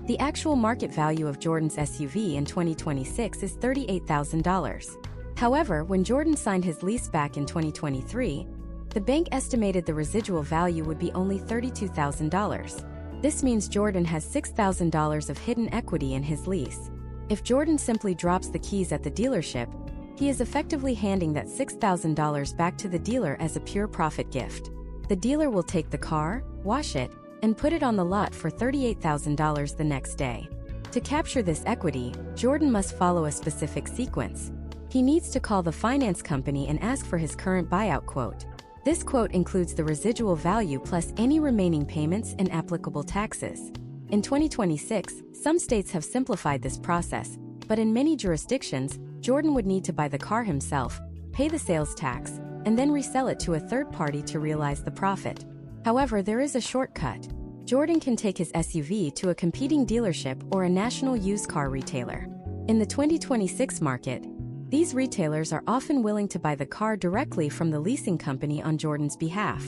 the actual market value of Jordan's SUV in 2026 is $38,000. However, when Jordan signed his lease back in 2023, The bank estimated the residual value would be only $32,000. This means Jordan has $6,000 of hidden equity in his lease. If Jordan simply drops the keys at the dealership, he is effectively handing that $6,000 back to the dealer as a pure profit gift. The dealer will take the car, wash it, and put it on the lot for $38,000 the next day. To capture this equity, Jordan must follow a specific sequence. He needs to call the finance company and ask for his current buyout quote. This quote includes the residual value plus any remaining payments and applicable taxes. In 2026, some states have simplified this process, but in many jurisdictions, Jordan would need to buy the car himself, pay the sales tax, and then resell it to a third party to realize the profit. However, there is a shortcut. Jordan can take his SUV to a competing dealership or a national used car retailer. In the 2026 market, these retailers are often willing to buy the car directly from the leasing company on Jordan's behalf.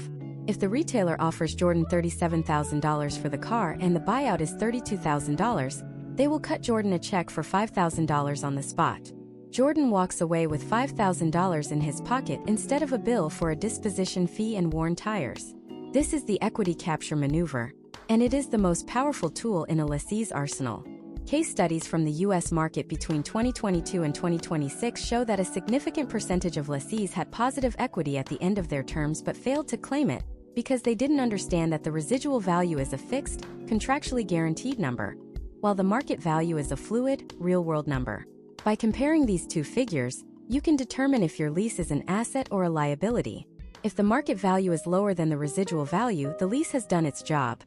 If the retailer offers Jordan $37,000 for the car and the buyout is $32,000, they will cut Jordan a check for $5,000 on the spot. Jordan walks away with $5,000 in his pocket instead of a bill for a disposition fee and worn tires. This is the equity capture maneuver, and it is the most powerful tool in a lessee's arsenal. Case studies from the U.S. market between 2022 and 2026 show that a significant percentage of lessees had positive equity at the end of their terms but failed to claim it because they didn't understand that the residual value is a fixed, contractually guaranteed number, while the market value is a fluid, real-world number. By comparing these two figures, you can determine if your lease is an asset or a liability. If the market value is lower than the residual value, the lease has done its job.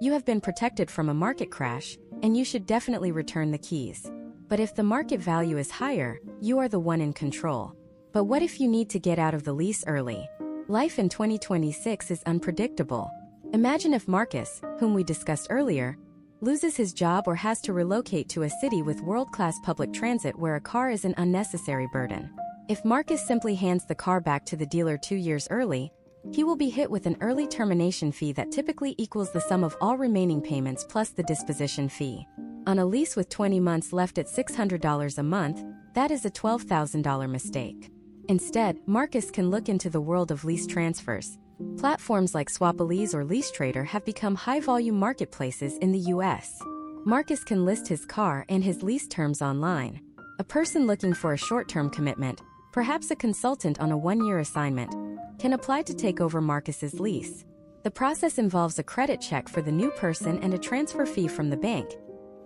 You have been protected from a market crash, and you should definitely return the keys. But if the market value is higher, you are the one in control. But what if you need to get out of the lease early? Life in 2026 is unpredictable. Imagine if Marcus, whom we discussed earlier, loses his job or has to relocate to a city with world-class public transit where a car is an unnecessary burden. If Marcus simply hands the car back to the dealer 2 years early, he will be hit with an early termination fee that typically equals the sum of all remaining payments plus the disposition fee. On a lease with 20 months left at $600 a month, that is a $12,000 mistake. Instead, Marcus can look into the world of lease transfers. Platforms like Swapalease or LeaseTrader have become high-volume marketplaces in the U.S. Marcus can list his car and his lease terms online. A person looking for a short-term commitment, perhaps a consultant on a 1-year assignment, can apply to take over Marcus's lease. The process involves a credit check for the new person and a transfer fee from the bank,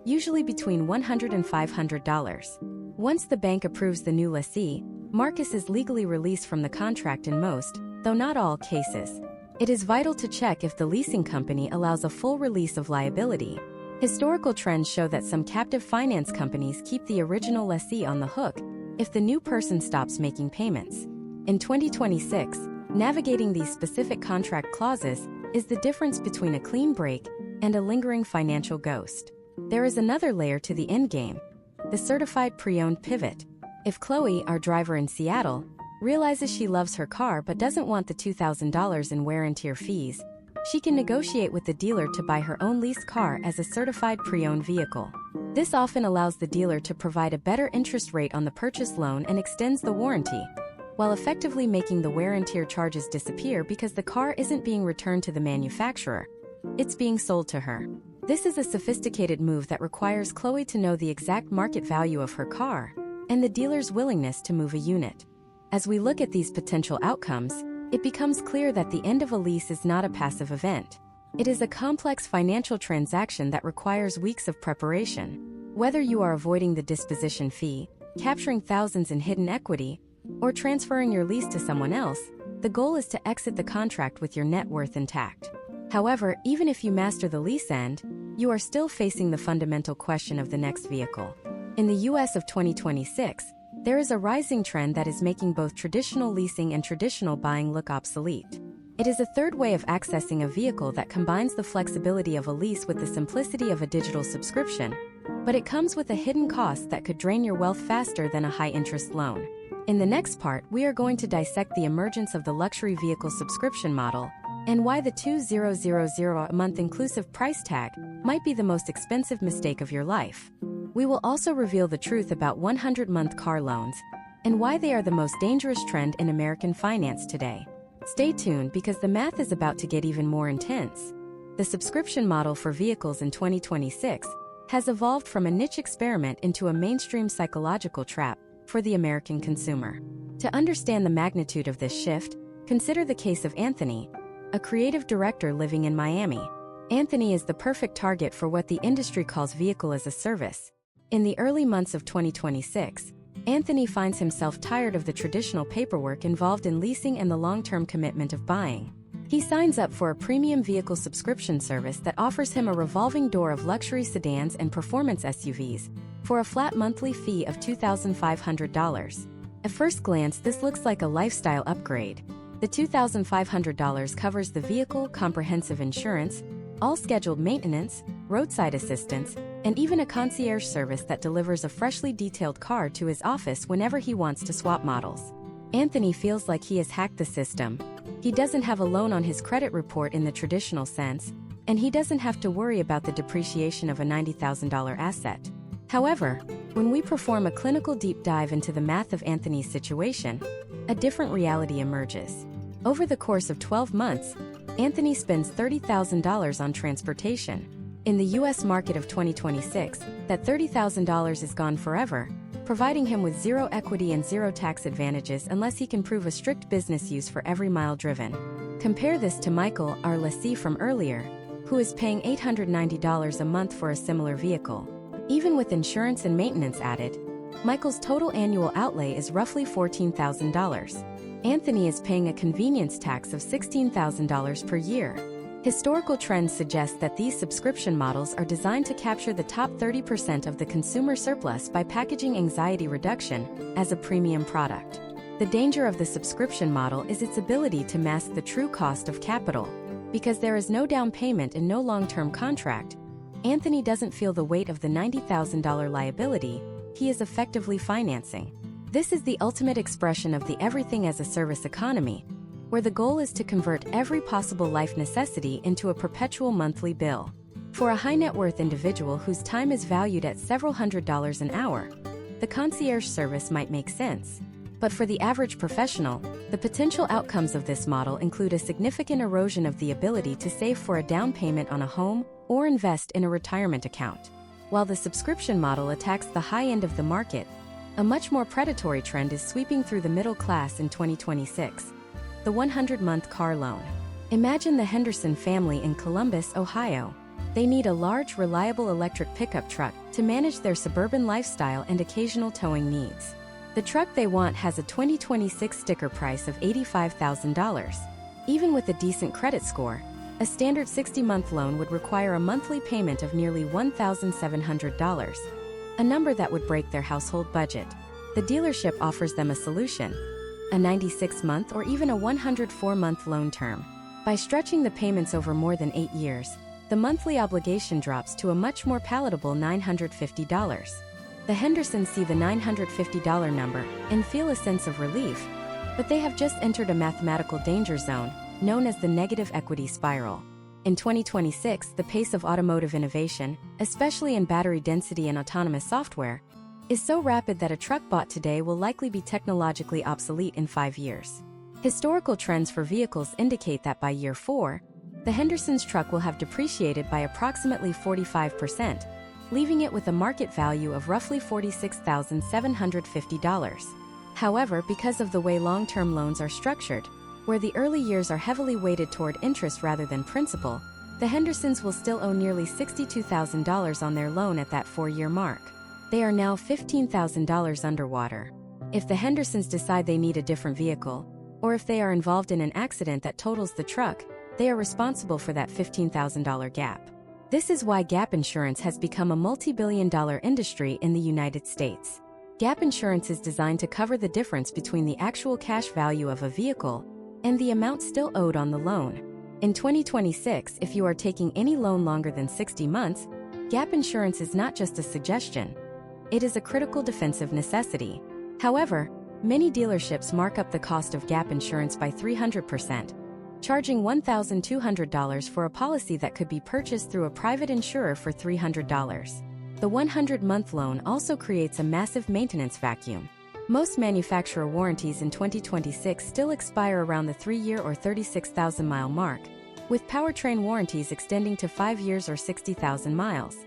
usually between $100 and $500. Once the bank approves the new lessee, Marcus is legally released from the contract in most, though not all, cases. It is vital to check if the leasing company allows a full release of liability. Historical trends show that some captive finance companies keep the original lessee on the hook if the new person stops making payments. In 2026, navigating these specific contract clauses is the difference between a clean break and a lingering financial ghost. There is another layer to the endgame: the certified pre-owned pivot. If Chloe, our driver in Seattle, realizes she loves her car but doesn't want the $2,000 in wear and tear fees, she can negotiate with the dealer to buy her own leased car as a certified pre-owned vehicle. This often allows the dealer to provide a better interest rate on the purchase loan and extends the warranty, while effectively making the wear and tear charges disappear because the car isn't being returned to the manufacturer. It's being sold to her. This is a sophisticated move that requires Chloe to know the exact market value of her car and the dealer's willingness to move a unit. As we look at these potential outcomes, it becomes clear that the end of a lease is not a passive event. It is a complex financial transaction that requires weeks of preparation. Whether you are avoiding the disposition fee, capturing thousands in hidden equity, or transferring your lease to someone else, the goal is to exit the contract with your net worth intact. However, even if you master the lease end, you are still facing the fundamental question of the next vehicle. In the US of 2026, there is a rising trend that is making both traditional leasing and traditional buying look obsolete. It is a third way of accessing a vehicle that combines the flexibility of a lease with the simplicity of a digital subscription, but it comes with a hidden cost that could drain your wealth faster than a high-interest loan. In the next part, we are going to dissect the emergence of the luxury vehicle subscription model and why the $2,000 a month inclusive price tag might be the most expensive mistake of your life. We will also reveal the truth about 100-month car loans and why they are the most dangerous trend in American finance today. Stay tuned because the math is about to get even more intense. The subscription model for vehicles in 2026 has evolved from a niche experiment into a mainstream psychological trap for the American consumer. To understand the magnitude of this shift, consider the case of Anthony, a creative director living in Miami. Anthony is the perfect target for what the industry calls vehicle as a service. In the early months of 2026, Anthony finds himself tired of the traditional paperwork involved in leasing and the long-term commitment of buying. He signs up for a premium vehicle subscription service that offers him a revolving door of luxury sedans and performance SUVs for a flat monthly fee of $2,500. At first glance, this looks like a lifestyle upgrade. The $2,500 covers the vehicle, comprehensive insurance, all scheduled maintenance, roadside assistance, and even a concierge service that delivers a freshly detailed car to his office whenever he wants to swap models. Anthony feels like he has hacked the system. He doesn't have a loan on his credit report in the traditional sense, and he doesn't have to worry about the depreciation of a $90,000 asset. However, when we perform a clinical deep dive into the math of Anthony's situation, a different reality emerges. Over the course of 12 months, Anthony spends $30,000 on transportation. In the U.S. market of 2026, that $30,000 is gone forever, providing him with zero equity and zero tax advantages unless he can prove a strict business use for every mile driven. Compare this to Michael, our lessee from earlier, who is paying $890 a month for a similar vehicle. Even with insurance and maintenance added, Michael's total annual outlay is roughly $14,000. Anthony is paying a convenience tax of $16,000 per year. Historical trends suggest that these subscription models are designed to capture the top 30% of the consumer surplus by packaging anxiety reduction as a premium product. The danger of the subscription model is its ability to mask the true cost of capital. Because there is no down payment and no long-term contract, Anthony doesn't feel the weight of the $90,000 liability he is effectively financing. This is the ultimate expression of the everything-as-a-service economy, where the goal is to convert every possible life necessity into a perpetual monthly bill. For a high-net-worth individual whose time is valued at several $100s an hour, the concierge service might make sense. But for the average professional, the potential outcomes of this model include a significant erosion of the ability to save for a down payment on a home or invest in a retirement account. While the subscription model attacks the high end of the market, a much more predatory trend is sweeping through the middle class in 2026. The 100-month car loan. Imagine the Henderson family in Columbus, Ohio. They need a large, reliable electric pickup truck to manage their suburban lifestyle and occasional towing needs. The truck they want has a 2026 sticker price of $85,000. Even with a decent credit score, a standard 60-month loan would require a monthly payment of nearly $1,700, a number that would break their household budget. The dealership offers them a solution: a 96-month or even a 104-month loan term. By stretching the payments over more than 8 years, the monthly obligation drops to a much more palatable $950. The Hendersons see the $950 number and feel a sense of relief, but they have just entered a mathematical danger zone known as the negative equity spiral. In 2026, the pace of automotive innovation, especially in battery density and autonomous software, is so rapid that a truck bought today will likely be technologically obsolete in 5 years. Historical trends for vehicles indicate that by year 4, the Hendersons' truck will have depreciated by approximately 45%, leaving it with a market value of roughly $46,750. However, because of the way long-term loans are structured, where the early years are heavily weighted toward interest rather than principal, the Hendersons will still owe nearly $62,000 on their loan at that 4-year mark. They are now $15,000 underwater. If the Hendersons decide they need a different vehicle, or if they are involved in an accident that totals the truck, they are responsible for that $15,000 gap. This is why gap insurance has become a multi-billion-dollar industry in the United States. Gap insurance is designed to cover the difference between the actual cash value of a vehicle and the amount still owed on the loan. In 2026, if you are taking any loan longer than 60 months, gap insurance is not just a suggestion. It is a critical defensive necessity. However, many dealerships mark up the cost of gap insurance by 300%, charging $1,200 for a policy that could be purchased through a private insurer for $300. The 100-month loan also creates a massive maintenance vacuum. Most manufacturer warranties in 2026 still expire around the 3-year or 36,000-mile mark, with powertrain warranties extending to 5 years or 60,000 miles.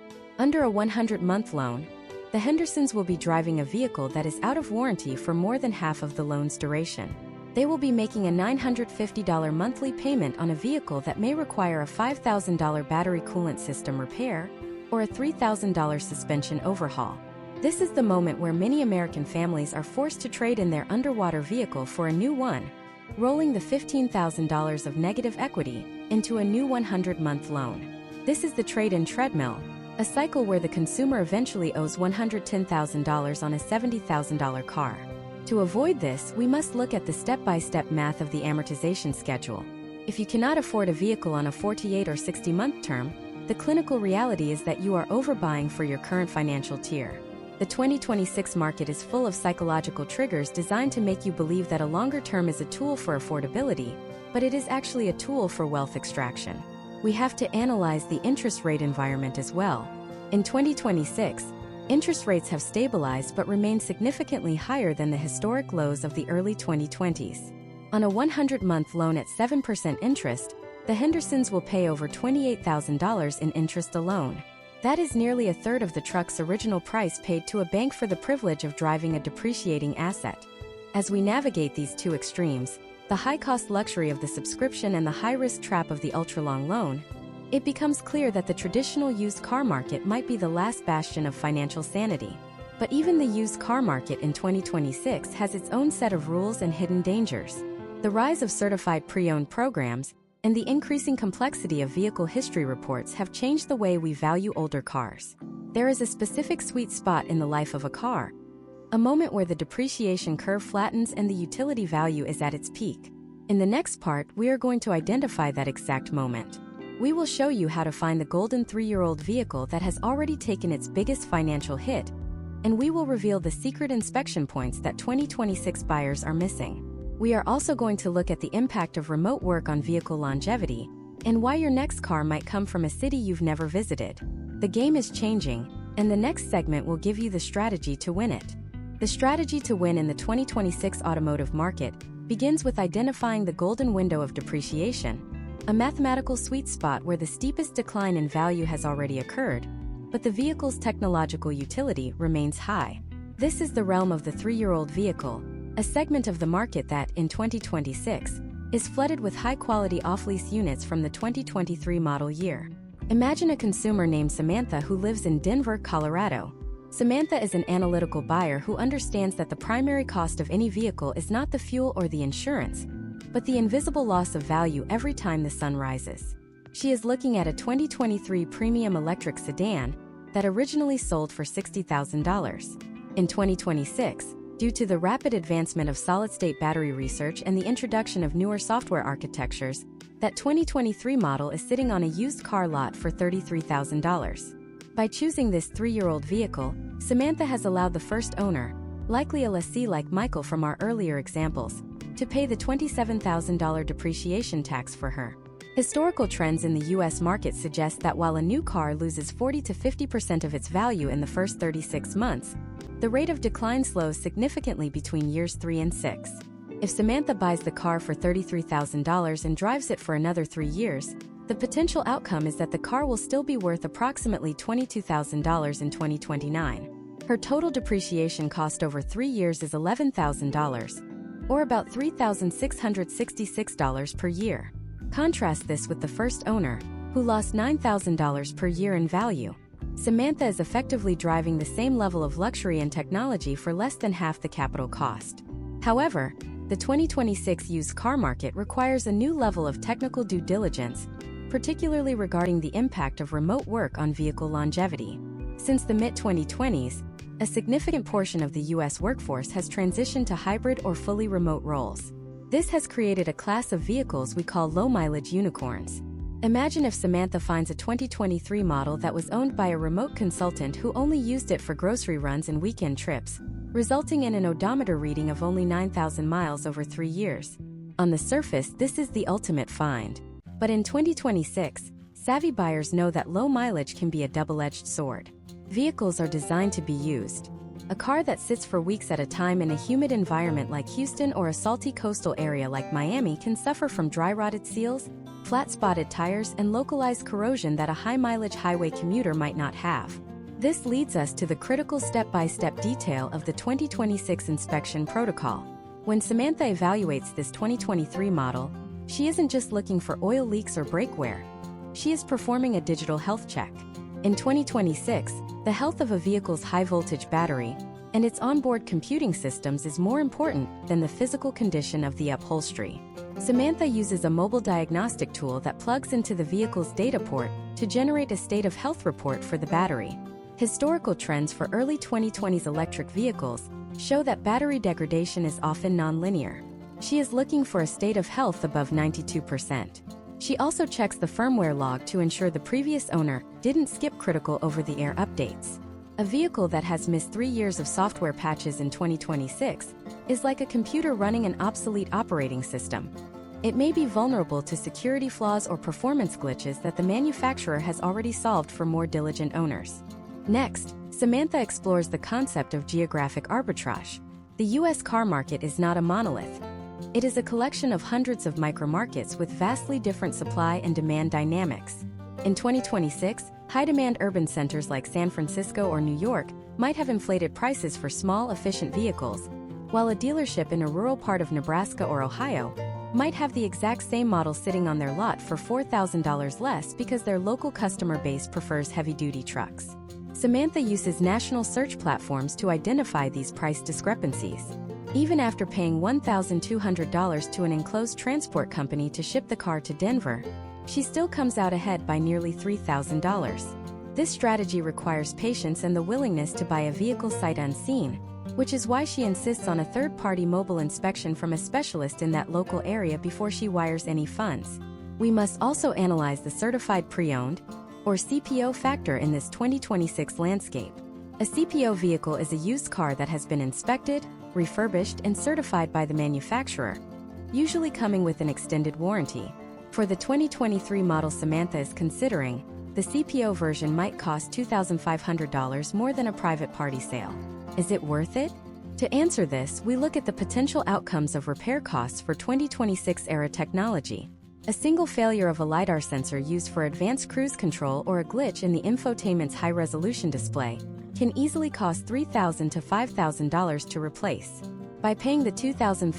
Under a 100-month loan, the Hendersons will be driving a vehicle that is out of warranty for more than half of the loan's duration. They will be making a $950 monthly payment on a vehicle that may require a $5,000 battery coolant system repair or a $3,000 suspension overhaul. This is the moment where many American families are forced to trade in their underwater vehicle for a new one, rolling the $15,000 of negative equity into a new 100-month loan. This is the trade-in treadmill, a cycle where the consumer eventually owes $110,000 on a $70,000 car. To avoid this, we must look at the step-by-step math of the amortization schedule. If you cannot afford a vehicle on a 48 or 60-month term, the clinical reality is that you are overbuying for your current financial tier. The 2026 market is full of psychological triggers designed to make you believe that a longer term is a tool for affordability, but it is actually a tool for wealth extraction. We have to analyze the interest rate environment as well. In 2026, interest rates have stabilized but remain significantly higher than the historic lows of the early 2020s. On a 100-month loan at 7% interest, the Hendersons will pay over $28,000 in interest alone. That is nearly a third of the truck's original price paid to a bank for the privilege of driving a depreciating asset. As we navigate these two extremes, the high-cost luxury of the subscription and the high-risk trap of the ultra-long loan, it becomes clear that the traditional used car market might be the last bastion of financial sanity. But even the used car market in 2026 has its own set of rules and hidden dangers. The rise of certified pre-owned programs and the increasing complexity of vehicle history reports have changed the way we value older cars. There is a specific sweet spot in the life of a car, a moment where the depreciation curve flattens and the utility value is at its peak. In the next part, we are going to identify that exact moment. We will show you how to find the golden 3-year-old vehicle that has already taken its biggest financial hit, and we will reveal the secret inspection points that 2026 buyers are missing. We are also going to look at the impact of remote work on vehicle longevity and why your next car might come from a city you've never visited. The game is changing, and the next segment will give you the strategy to win it. The strategy to win in the 2026 automotive market begins with identifying the golden window of depreciation, a mathematical sweet spot where the steepest decline in value has already occurred, but the vehicle's technological utility remains high. This is the realm of the 3-year-old vehicle, a segment of the market that, in 2026, is flooded with high-quality off-lease units from the 2023 model year. Imagine a consumer named Samantha who lives in Denver, Colorado. Samantha is an analytical buyer who understands that the primary cost of any vehicle is not the fuel or the insurance, but the invisible loss of value every time the sun rises. She is looking at a 2023 premium electric sedan that originally sold for $60,000. In 2026, due to the rapid advancement of solid-state battery research and the introduction of newer software architectures, that 2023 model is sitting on a used car lot for $33,000. By choosing this 3-year-old vehicle, Samantha has allowed the first owner, likely a lessee like Michael from our earlier examples, to pay the $27,000 depreciation tax for her. Historical trends in the U.S. market suggest that while a new car loses 40 to 50% of its value in the first 36 months, the rate of decline slows significantly between years 3 and 6. If Samantha buys the car for $33,000 and drives it for another 3 years, the potential outcome is that the car will still be worth approximately $22,000 in 2029. Her total depreciation cost over 3 years is $11,000, or about $3,666 per year. Contrast this with the first owner, who lost $9,000 per year in value. Samantha is effectively driving the same level of luxury and technology for less than half the capital cost. However, the 2026 used car market requires a new level of technical due diligence, particularly regarding the impact of remote work on vehicle longevity. Since the mid-2020s, a significant portion of the U.S. workforce has transitioned to hybrid or fully remote roles. This has created a class of vehicles we call low-mileage unicorns. Imagine if Samantha finds a 2023 model that was owned by a remote consultant who only used it for grocery runs and weekend trips, resulting in an odometer reading of only 9,000 miles over 3 years. On the surface, this is the ultimate find. But in 2026, savvy buyers know that low mileage can be a double-edged sword. Vehicles are designed to be used. A car that sits for weeks at a time in a humid environment like Houston or a salty coastal area like Miami can suffer from dry-rotted seals, flat-spotted tires, and localized corrosion that a high-mileage highway commuter might not have. This leads us to the critical step-by-step detail of the 2026 inspection protocol. When Samantha evaluates this 2023 model, she isn't just looking for oil leaks or brake wear. She is performing a digital health check. In 2026, the health of a vehicle's high-voltage battery and its onboard computing systems is more important than the physical condition of the upholstery. Samantha uses a mobile diagnostic tool that plugs into the vehicle's data port to generate a state of health report for the battery. Historical trends for early 2020s electric vehicles show that battery degradation is often nonlinear. She is looking for a state of health above 92%. She also checks the firmware log to ensure the previous owner didn't skip critical over-the-air updates. A vehicle that has missed 3 years of software patches in 2026 is like a computer running an obsolete operating system. It may be vulnerable to security flaws or performance glitches that the manufacturer has already solved for more diligent owners. Next, Samantha explores the concept of geographic arbitrage. The U.S. car market is not a monolith. It is a collection of hundreds of micro-markets with vastly different supply and demand dynamics. In 2026, high-demand urban centers like San Francisco or New York might have inflated prices for small, efficient vehicles, while a dealership in a rural part of Nebraska or Ohio might have the exact same model sitting on their lot for $4,000 less because their local customer base prefers heavy-duty trucks. Samantha uses national search platforms to identify these price discrepancies. Even after paying $1,200 to an enclosed transport company to ship the car to Denver, she still comes out ahead by nearly $3,000. This strategy requires patience and the willingness to buy a vehicle sight unseen, which is why she insists on a third-party mobile inspection from a specialist in that local area before she wires any funds. We must also analyze the certified pre-owned, or CPO factor in this 2026 landscape. A CPO vehicle is a used car that has been inspected, refurbished, and certified by the manufacturer, usually coming with an extended warranty. For the 2023 model Samantha is considering, the CPO version might cost $2,500 more than a private party sale. Is it worth it? To answer this, we look at the potential outcomes of repair costs for 2026-era technology. A single failure of a LiDAR sensor used for advanced cruise control or a glitch in the infotainment's high-resolution display can easily cost $3,000 to $5,000 to replace. By paying the $2,500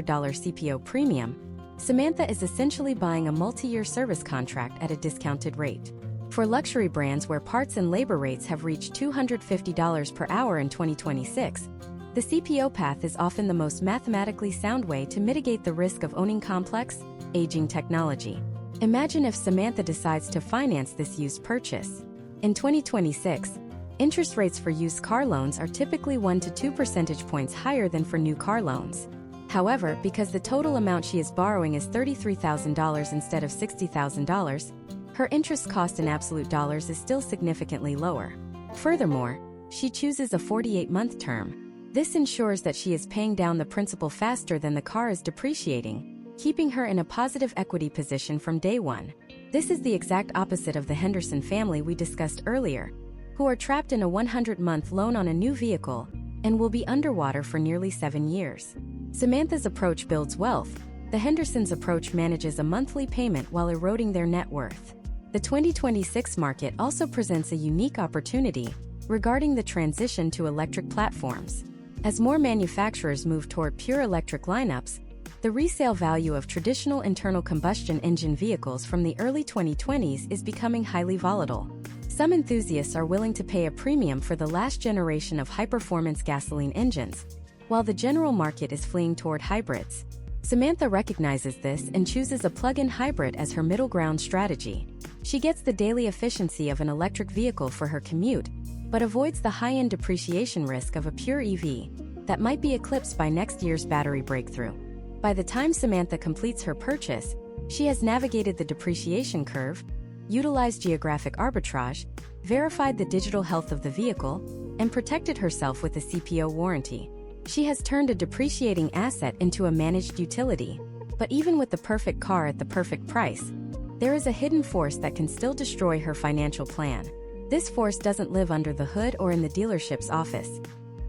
CPO premium, Samantha is essentially buying a multi-year service contract at a discounted rate. For luxury brands where parts and labor rates have reached $250 per hour in 2026, the CPO path is often the most mathematically sound way to mitigate the risk of owning complex, aging technology. Imagine if Samantha decides to finance this used purchase. In 2026, interest rates for used car loans are typically 1 to 2 percentage points higher than for new car loans. However, because the total amount she is borrowing is $33,000 instead of $60,000, her interest cost in absolute dollars is still significantly lower. Furthermore, she chooses a 48-month term. This ensures that she is paying down the principal faster than the car is depreciating, keeping her in a positive equity position from day one. This is the exact opposite of the Henderson family we discussed earlier, who are trapped in a 100-month loan on a new vehicle and will be underwater for nearly 7 years. Samantha's approach builds wealth. The Hendersons' approach manages a monthly payment while eroding their net worth. The 2026 market also presents a unique opportunity regarding the transition to electric platforms. As more manufacturers move toward pure electric lineups, the resale value of traditional internal combustion engine vehicles from the early 2020s is becoming highly volatile. Some enthusiasts are willing to pay a premium for the last generation of high-performance gasoline engines, while the general market is fleeing toward hybrids. Samantha recognizes this and chooses a plug-in hybrid as her middle ground strategy. She gets the daily efficiency of an electric vehicle for her commute, but avoids the high-end depreciation risk of a pure EV that might be eclipsed by next year's battery breakthrough. By the time Samantha completes her purchase, she has navigated the depreciation curve, utilized geographic arbitrage, verified the digital health of the vehicle, and protected herself with a CPO warranty. She has turned a depreciating asset into a managed utility. But even with the perfect car at the perfect price, there is a hidden force that can still destroy her financial plan. This force doesn't live under the hood or in the dealership's office.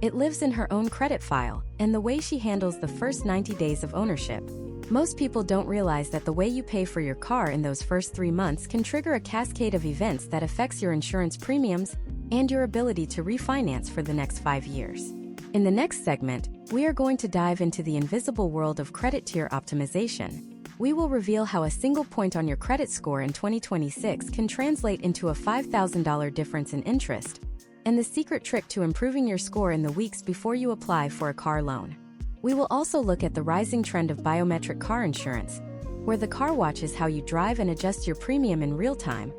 It lives in her own credit file and the way she handles the first 90 days of ownership. Most people don't realize that the way you pay for your car in those first 3 months can trigger a cascade of events that affects your insurance premiums and your ability to refinance for the next 5 years. In the next segment, we are going to dive into the invisible world of credit tier optimization. We will reveal how a single point on your credit score in 2026 can translate into a $5,000 difference in interest, and the secret trick to improving your score in the weeks before you apply for a car loan. We will also look at the rising trend of biometric car insurance, where the car watches how you drive and adjusts your premium in real time,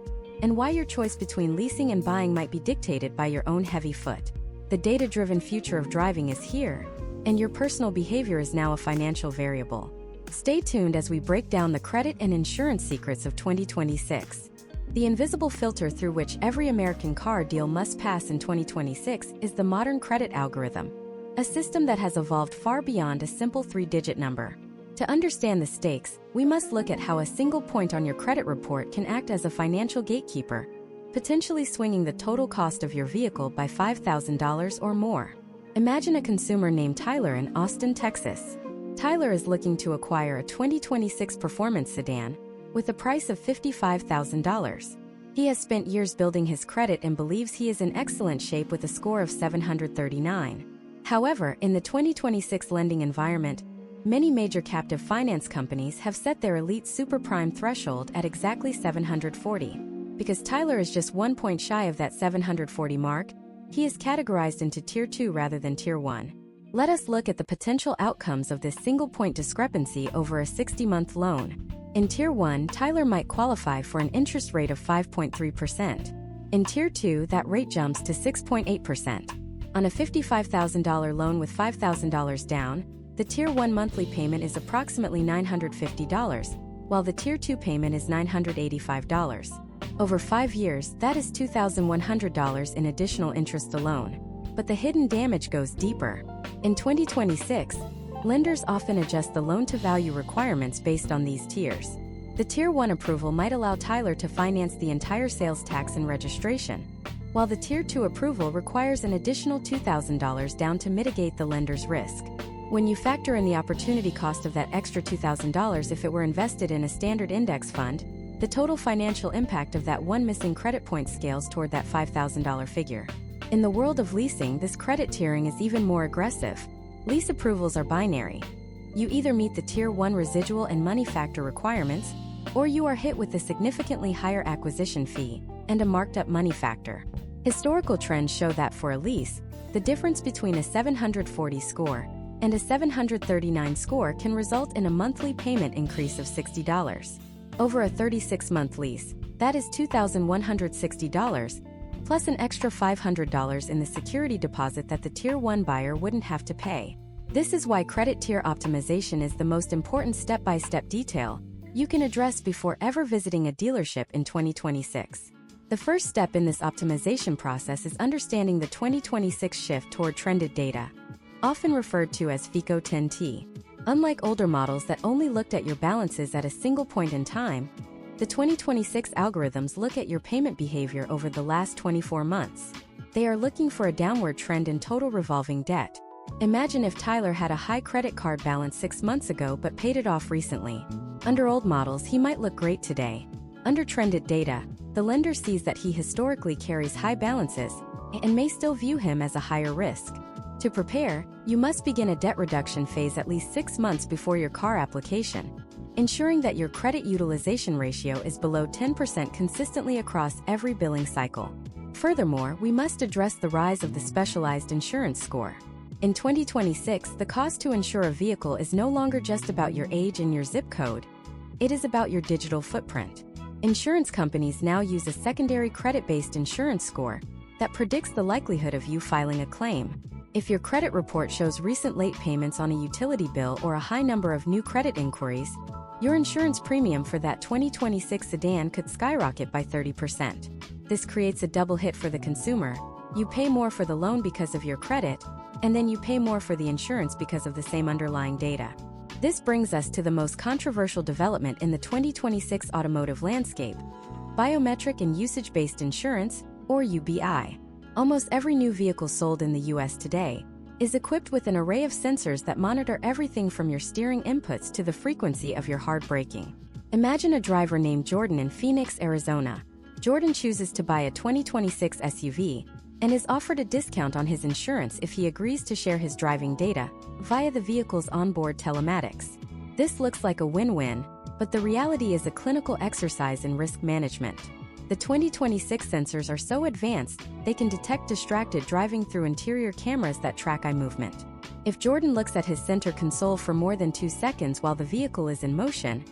and why your choice between leasing and buying might be dictated by your own heavy foot. The data-driven future of driving is here, and your personal behavior is now a financial variable. Stay tuned as we break down the credit and insurance secrets of 2026. The invisible filter through which every American car deal must pass in 2026 is the modern credit algorithm, a system that has evolved far beyond a simple 3-digit number. To understand the stakes, we must look at how a single point on your credit report can act as a financial gatekeeper, potentially swinging the total cost of your vehicle by $5,000 or more. Imagine a consumer named Tyler in Austin, Texas. Tyler is looking to acquire a 2026 performance sedan with a price of $55,000. He has spent years building his credit and believes he is in excellent shape with a score of 739. However, in the 2026 lending environment, many major captive finance companies have set their elite super prime threshold at exactly 740. Because Tyler is just 1 point shy of that 740 mark, he is categorized into Tier 2 rather than Tier 1. Let us look at the potential outcomes of this single-point discrepancy over a 60-month loan. In Tier 1, Tyler might qualify for an interest rate of 5.3%. In Tier 2, that rate jumps to 6.8%. On a $55,000 loan with $5,000 down, the Tier 1 monthly payment is approximately $950, while the Tier 2 payment is $985. Over 5 years, that is $2,100 in additional interest alone. But the hidden damage goes deeper. In 2026, lenders often adjust the loan-to-value requirements based on these tiers. The Tier 1 approval might allow Tyler to finance the entire sales tax and registration, while the Tier 2 approval requires an additional $2,000 down to mitigate the lender's risk. When you factor in the opportunity cost of that extra $2,000 if it were invested in a standard index fund, the total financial impact of that one missing credit point scales toward that $5,000 figure. In the world of leasing, this credit tiering is even more aggressive. Lease approvals are binary. You either meet the Tier 1 residual and money factor requirements, or you are hit with a significantly higher acquisition fee and a marked-up money factor. Historical trends show that for a lease, the difference between a 740 score and a 739 score can result in a monthly payment increase of $60. Over a 36-month lease, that is $2,160, plus an extra $500 in the security deposit that the Tier 1 buyer wouldn't have to pay. This is why credit tier optimization is the most important step-by-step detail you can address before ever visiting a dealership in 2026. The first step in this optimization process is understanding the 2026 shift toward trended data, often referred to as FICO 10T. Unlike older models that only looked at your balances at a single point in time, the 2026 algorithms look at your payment behavior over the last 24 months. They are looking for a downward trend in total revolving debt. Imagine if Tyler had a high credit card balance 6 months ago but paid it off recently. Under old models, he might look great today. Under trended data, the lender sees that he historically carries high balances and may still view him as a higher risk. To prepare, you must begin a debt reduction phase at least 6 months before your car application, ensuring that your credit utilization ratio is below 10% consistently across every billing cycle. Furthermore, we must address the rise of the specialized insurance score. In 2026, the cost to insure a vehicle is no longer just about your age and your zip code. It is about your digital footprint. Insurance companies now use a secondary credit-based insurance score that predicts the likelihood of you filing a claim. If your credit report shows recent late payments on a utility bill or a high number of new credit inquiries, your insurance premium for that 2026 sedan could skyrocket by 30%. This creates a double hit for the consumer. You pay more for the loan because of your credit, and then you pay more for the insurance because of the same underlying data. This brings us to the most controversial development in the 2026 automotive landscape: biometric and usage-based insurance, or UBI. Almost every new vehicle sold in the US today, is equipped with an array of sensors that monitor everything from your steering inputs to the frequency of your hard braking. Imagine a driver named Jordan in Phoenix, Arizona. Jordan chooses to buy a 2026 SUV and is offered a discount on his insurance if he agrees to share his driving data via the vehicle's onboard telematics. This looks like a win-win, but the reality is a clinical exercise in risk management. The 2026 sensors are so advanced, they can detect distracted driving through interior cameras that track eye movement. If Jordan looks at his center console for more than 2 seconds while the vehicle is in motion,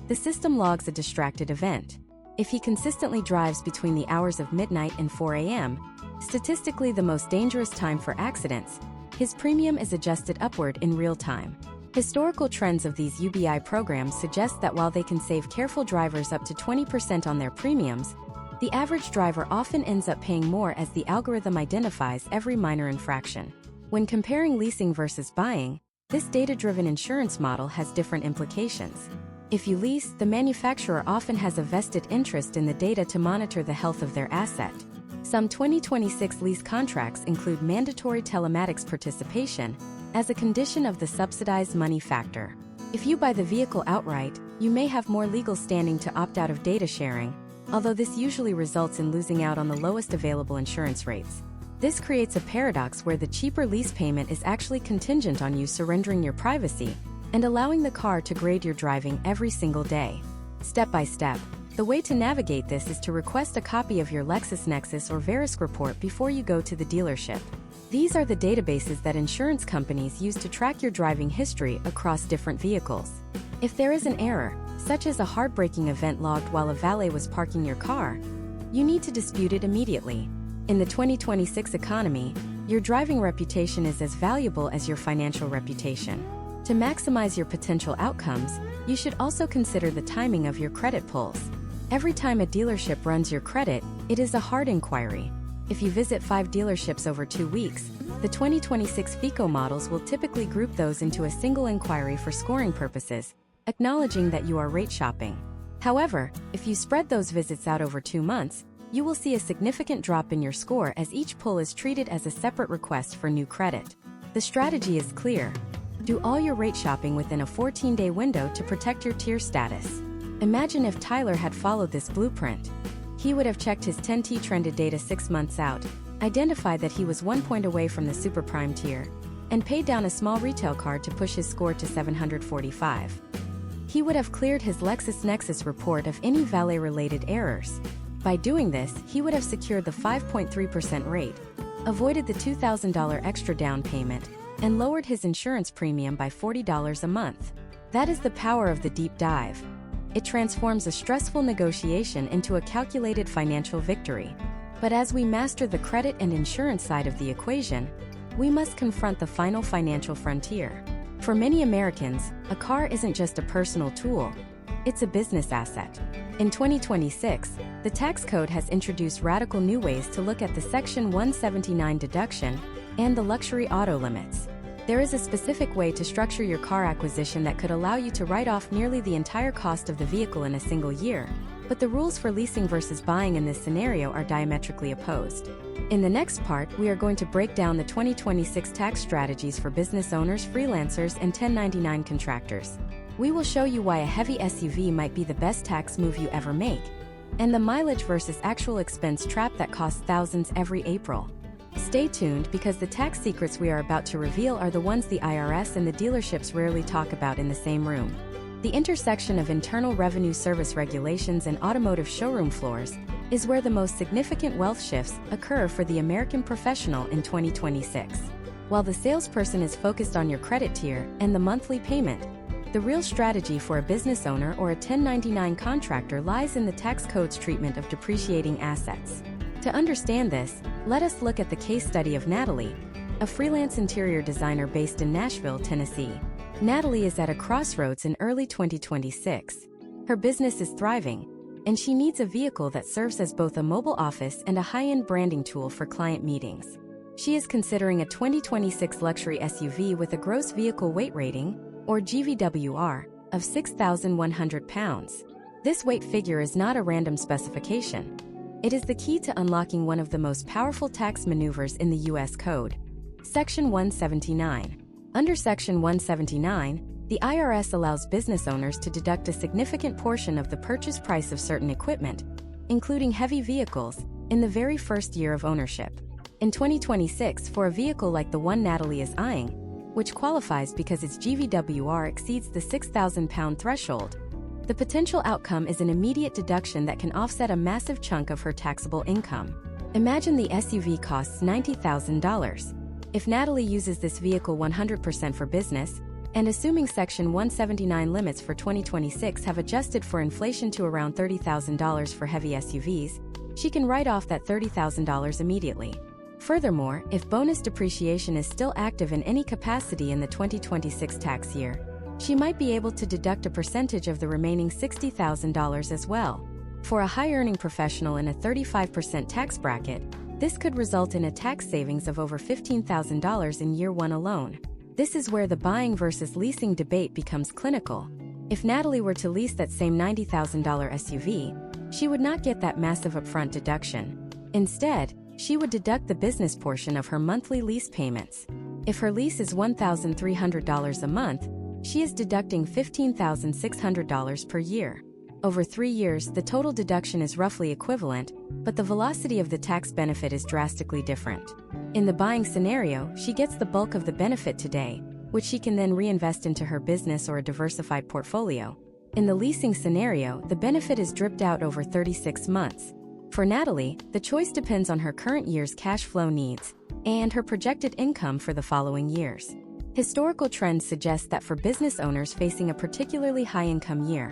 the system logs a distracted event. If he consistently drives between the hours of midnight and 4 a.m., statistically the most dangerous time for accidents, his premium is adjusted upward in real time. Historical trends of these UBI programs suggest that while they can save careful drivers up to 20% on their premiums, the average driver often ends up paying more as the algorithm identifies every minor infraction. When comparing leasing versus buying, this data-driven insurance model has different implications. If you lease, the manufacturer often has a vested interest in the data to monitor the health of their asset. Some 2026 lease contracts include mandatory telematics participation as a condition of the subsidized money factor. If you buy the vehicle outright, you may have more legal standing to opt out of data sharing, although this usually results in losing out on the lowest available insurance rates. This creates a paradox where the cheaper lease payment is actually contingent on you surrendering your privacy and allowing the car to grade your driving every single day. Step by step, the way to navigate this is to request a copy of your LexisNexis or Verisk report before you go to the dealership. These are the databases that insurance companies use to track your driving history across different vehicles. If there is an error, such as a hard braking event logged while a valet was parking your car, you need to dispute it immediately. In the 2026 economy, your driving reputation is as valuable as your financial reputation. To maximize your potential outcomes, you should also consider the timing of your credit pulls. Every time a dealership runs your credit, it is a hard inquiry. If you visit 5 dealerships over 2 weeks, the 2026 FICO models will typically group those into a single inquiry for scoring purposes, acknowledging that you are rate shopping. However, if you spread those visits out over 2 months, you will see a significant drop in your score as each pull is treated as a separate request for new credit. The strategy is clear. Do all your rate shopping within a 14-day window to protect your tier status. Imagine if Tyler had followed this blueprint. He would have checked his 10T trended data 6 months out, identified that he was 1 point away from the super prime tier, and paid down a small retail card to push his score to 745. He would have cleared his LexisNexis report of any valet-related errors. By doing this, he would have secured the 5.3% rate, avoided the $2,000 extra down payment, and lowered his insurance premium by $40 a month. That is the power of the deep dive. It transforms a stressful negotiation into a calculated financial victory. But as we master the credit and insurance side of the equation, we must confront the final financial frontier. For many Americans, a car isn't just a personal tool, it's a business asset. In 2026, the tax code has introduced radical new ways to look at the Section 179 deduction and the luxury auto limits. There is a specific way to structure your car acquisition that could allow you to write off nearly the entire cost of the vehicle in a single year, but the rules for leasing versus buying in this scenario are diametrically opposed. In the next part, we are going to break down the 2026 tax strategies for business owners, freelancers, and 1099 contractors. We will show you why a heavy SUV might be the best tax move you ever make, and the mileage versus actual expense trap that costs thousands every April. Stay tuned because the tax secrets we are about to reveal are the ones the IRS and the dealerships rarely talk about in the same room. The intersection of Internal Revenue Service regulations and automotive showroom floors is where the most significant wealth shifts occur for the American professional in 2026. While the salesperson is focused on your credit tier and the monthly payment, the real strategy for a business owner or a 1099 contractor lies in the tax code's treatment of depreciating assets. To understand this, let us look at the case study of Natalie, a freelance interior designer based in Nashville, Tennessee. Natalie is at a crossroads in early 2026. Her business is thriving, and she needs a vehicle that serves as both a mobile office and a high-end branding tool for client meetings. She is considering a 2026 luxury SUV with a gross vehicle weight rating, or GVWR, of 6,100 pounds. This weight figure is not a random specification. It is the key to unlocking one of the most powerful tax maneuvers in the U.S. Code. Section 179. Under Section 179, the IRS allows business owners to deduct a significant portion of the purchase price of certain equipment, including heavy vehicles, in the very first year of ownership. In 2026, for a vehicle like the one Natalie is eyeing, which qualifies because its GVWR exceeds the 6,000-pound threshold, the potential outcome is an immediate deduction that can offset a massive chunk of her taxable income. Imagine the SUV costs $90,000. If Natalie uses this vehicle 100% for business, and assuming Section 179 limits for 2026 have adjusted for inflation to around $30,000 for heavy SUVs, she can write off that $30,000 immediately. Furthermore, if bonus depreciation is still active in any capacity in the 2026 tax year, she might be able to deduct a percentage of the remaining $60,000 as well. For a high-earning professional in a 35% tax bracket, this could result in a tax savings of over $15,000 in year one alone. This is where the buying versus leasing debate becomes clinical. If Natalie were to lease that same $90,000 SUV, she would not get that massive upfront deduction. Instead, she would deduct the business portion of her monthly lease payments. If her lease is $1,300 a month, she is deducting $15,600 per year. Over 3 years, the total deduction is roughly equivalent, but the velocity of the tax benefit is drastically different. In the buying scenario, she gets the bulk of the benefit today, which she can then reinvest into her business or a diversified portfolio. In the leasing scenario, the benefit is dripped out over 36 months. For Natalie, the choice depends on her current year's cash flow needs and her projected income for the following years. Historical trends suggest that for business owners facing a particularly high-income year,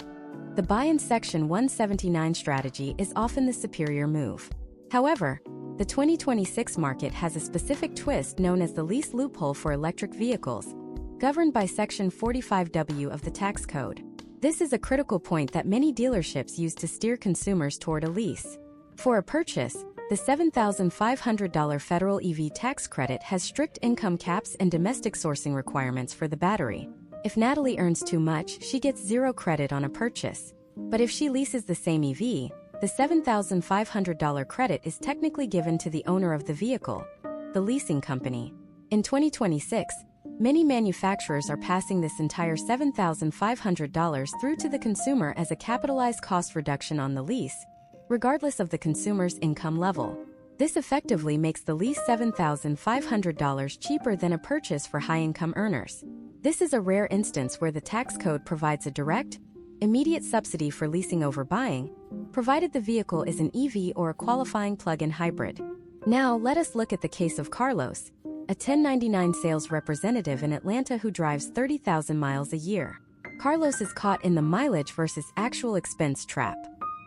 the buy-in Section 179 strategy is often the superior move. However, the 2026 market has a specific twist known as the lease loophole for electric vehicles, governed by Section 45W of the tax code. This is a critical point that many dealerships use to steer consumers toward a lease. For a purchase, the $7,500 federal EV tax credit has strict income caps and domestic sourcing requirements for the battery. If Natalie earns too much, she gets zero credit on a purchase. But if she leases the same EV, the $7,500 credit is technically given to the owner of the vehicle, the leasing company. In 2026, many manufacturers are passing this entire $7,500 through to the consumer as a capitalized cost reduction on the lease, regardless of the consumer's income level. This effectively makes the lease $7,500 cheaper than a purchase for high-income earners. This is a rare instance where the tax code provides a direct, immediate subsidy for leasing over buying, provided the vehicle is an EV or a qualifying plug-in hybrid. Now, let us look at the case of Carlos, a 1099 sales representative in Atlanta who drives 30,000 miles a year. Carlos is caught in the mileage versus actual expense trap.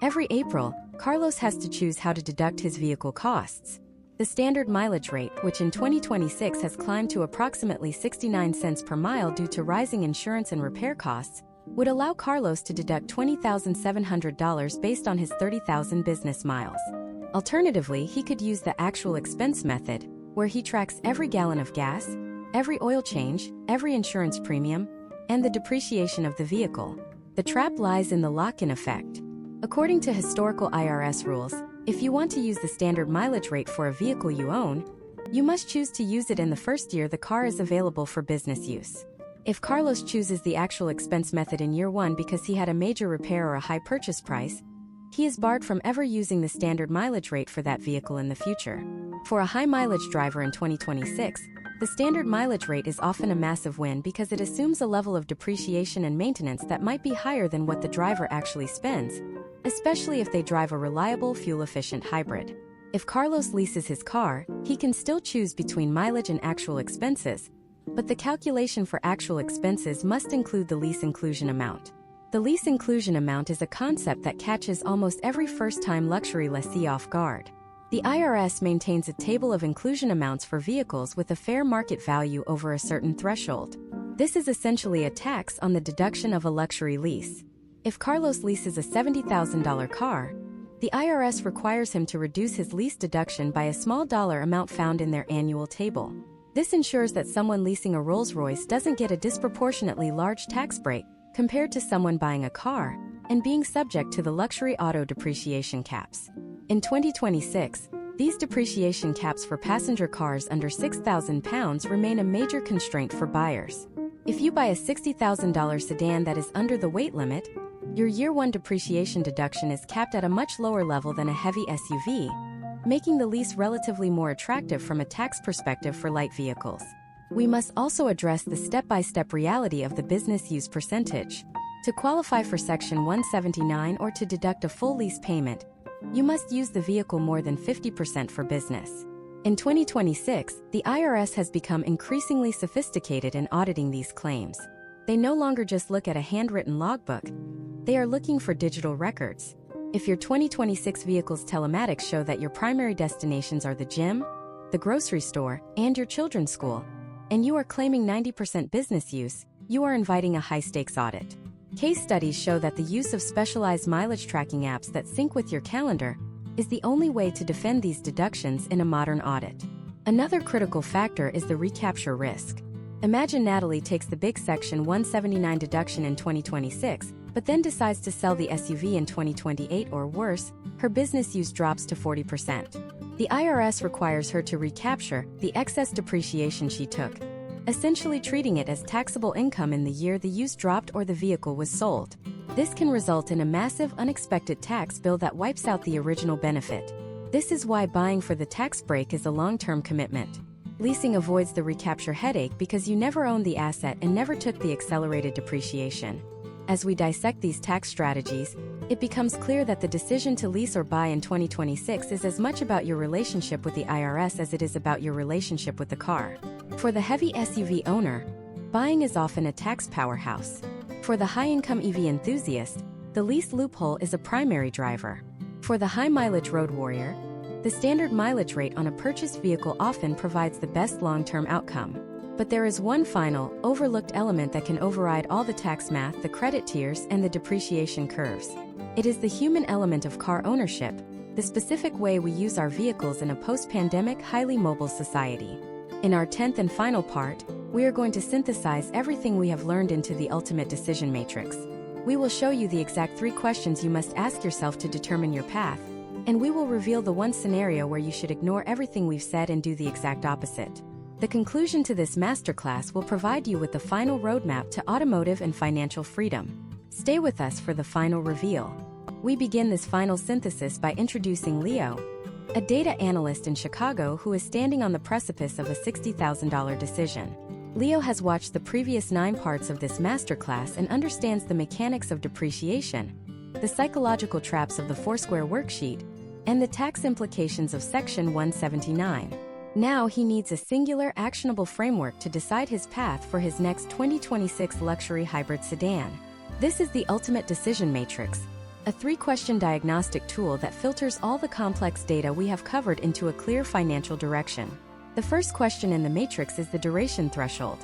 Every April, Carlos has to choose how to deduct his vehicle costs. The standard mileage rate, which in 2026 has climbed to approximately 69 cents per mile due to rising insurance and repair costs, would allow Carlos to deduct $20,700 based on his 30,000 business miles. Alternatively, he could use the actual expense method, where he tracks every gallon of gas, every oil change, every insurance premium, and the depreciation of the vehicle. The trap lies in the lock-in effect. According to historical IRS rules, if you want to use the standard mileage rate for a vehicle you own, you must choose to use it in the first year the car is available for business use. If Carlos chooses the actual expense method in year one because he had a major repair or a high purchase price, he is barred from ever using the standard mileage rate for that vehicle in the future. For a high-mileage driver in 2026, the standard mileage rate is often a massive win because it assumes a level of depreciation and maintenance that might be higher than what the driver actually spends, especially if they drive a reliable, fuel-efficient hybrid. If Carlos leases his car, he can still choose between mileage and actual expenses, but the calculation for actual expenses must include the lease inclusion amount. The lease inclusion amount is a concept that catches almost every first-time luxury lessee off guard. The IRS maintains a table of inclusion amounts for vehicles with a fair market value over a certain threshold. This is essentially a tax on the deduction of a luxury lease. If Carlos leases a $70,000 car, the IRS requires him to reduce his lease deduction by a small dollar amount found in their annual table. This ensures that someone leasing a Rolls-Royce doesn't get a disproportionately large tax break compared to someone buying a car and being subject to the luxury auto depreciation caps. In 2026, These depreciation caps for passenger cars under £6,000 remain a major constraint for buyers. If you buy a $60,000 sedan that is under the weight limit, your year-one depreciation deduction is capped at a much lower level than a heavy SUV, making the lease relatively more attractive from a tax perspective for light vehicles. We must also address the step-by-step reality of the business use percentage. To qualify for Section 179 or to deduct a full lease payment, you must use the vehicle more than 50% for business. In 2026, the IRS has become increasingly sophisticated in auditing these claims. They no longer just look at a handwritten logbook, they are looking for digital records. If your 2026 vehicle's telematics show that your primary destinations are the gym, the grocery store, and your children's school, and you are claiming 90% business use, you are inviting a high-stakes audit. Case studies show that the use of specialized mileage tracking apps that sync with your calendar is the only way to defend these deductions in a modern audit. Another critical factor is the recapture risk. Imagine Natalie takes the big Section 179 deduction in 2026, but then decides to sell the SUV in 2028 or worse, her business use drops to 40%. The IRS requires her to recapture the excess depreciation she took, essentially treating it as taxable income in the year the use dropped or the vehicle was sold. This can result in a massive unexpected tax bill that wipes out the original benefit. This is why buying for the tax break is a long-term commitment. Leasing avoids the recapture headache because you never owned the asset and never took the accelerated depreciation. As we dissect these tax strategies, it becomes clear that the decision to lease or buy in 2026 is as much about your relationship with the IRS as it is about your relationship with the car. For the heavy SUV owner, buying is often a tax powerhouse. For the high-income EV enthusiast, the lease loophole is a primary driver. For the high-mileage road warrior, the standard mileage rate on a purchased vehicle often provides the best long-term outcome. But there is one final, overlooked element that can override all the tax math: the credit tiers and the depreciation curves. It is the human element of car ownership, the specific way we use our vehicles in a post-pandemic, highly mobile society. In our 10th and final part, we are going to synthesize everything we have learned into the ultimate decision matrix. We will show you the exact 3 questions you must ask yourself to determine your path, and we will reveal the one scenario where you should ignore everything we've said and do the exact opposite. The conclusion to this masterclass will provide you with the final roadmap to automotive and financial freedom. Stay with us for the final reveal. We begin this final synthesis by introducing Leo, a data analyst in Chicago who is standing on the precipice of a $60,000 decision. Leo has watched the previous 9 parts of this masterclass and understands the mechanics of depreciation, the psychological traps of the Foursquare worksheet, and the tax implications of Section 179. Now he needs a singular, actionable framework to decide his path for his next 2026 luxury hybrid sedan. This is the ultimate decision matrix, a 3-question diagnostic tool that filters all the complex data we have covered into a clear financial direction. The first question in the matrix is the duration threshold.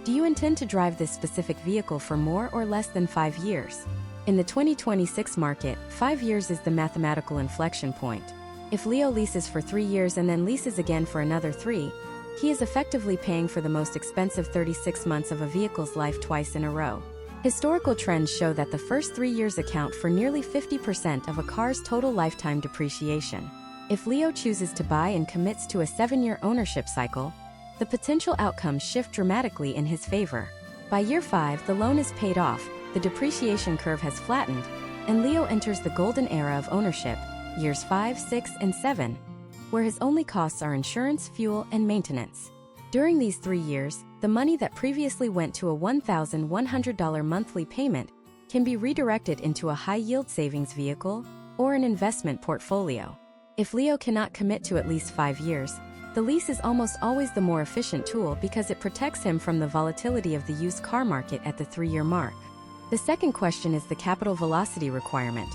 Do you intend to drive this specific vehicle for more or less than 5 years? In the 2026 market, 5 years is the mathematical inflection point. If Leo leases for 3 years and then leases again for another 3, he is effectively paying for the most expensive 36 months of a vehicle's life twice in a row. Historical trends show that the first 3 years account for nearly 50% of a car's total lifetime depreciation. If Leo chooses to buy and commits to a 7-year ownership cycle, the potential outcomes shift dramatically in his favor. By year 5, the loan is paid off, the depreciation curve has flattened, and Leo enters the golden era of ownership, years 5, 6, and 7, where his only costs are insurance, fuel, and maintenance. During these 3 years, the money that previously went to a $1,100 monthly payment can be redirected into a high-yield savings vehicle or an investment portfolio. If Leo cannot commit to at least 5 years, the lease is almost always the more efficient tool because it protects him from the volatility of the used car market at the 3-year mark. The second question is the capital velocity requirement.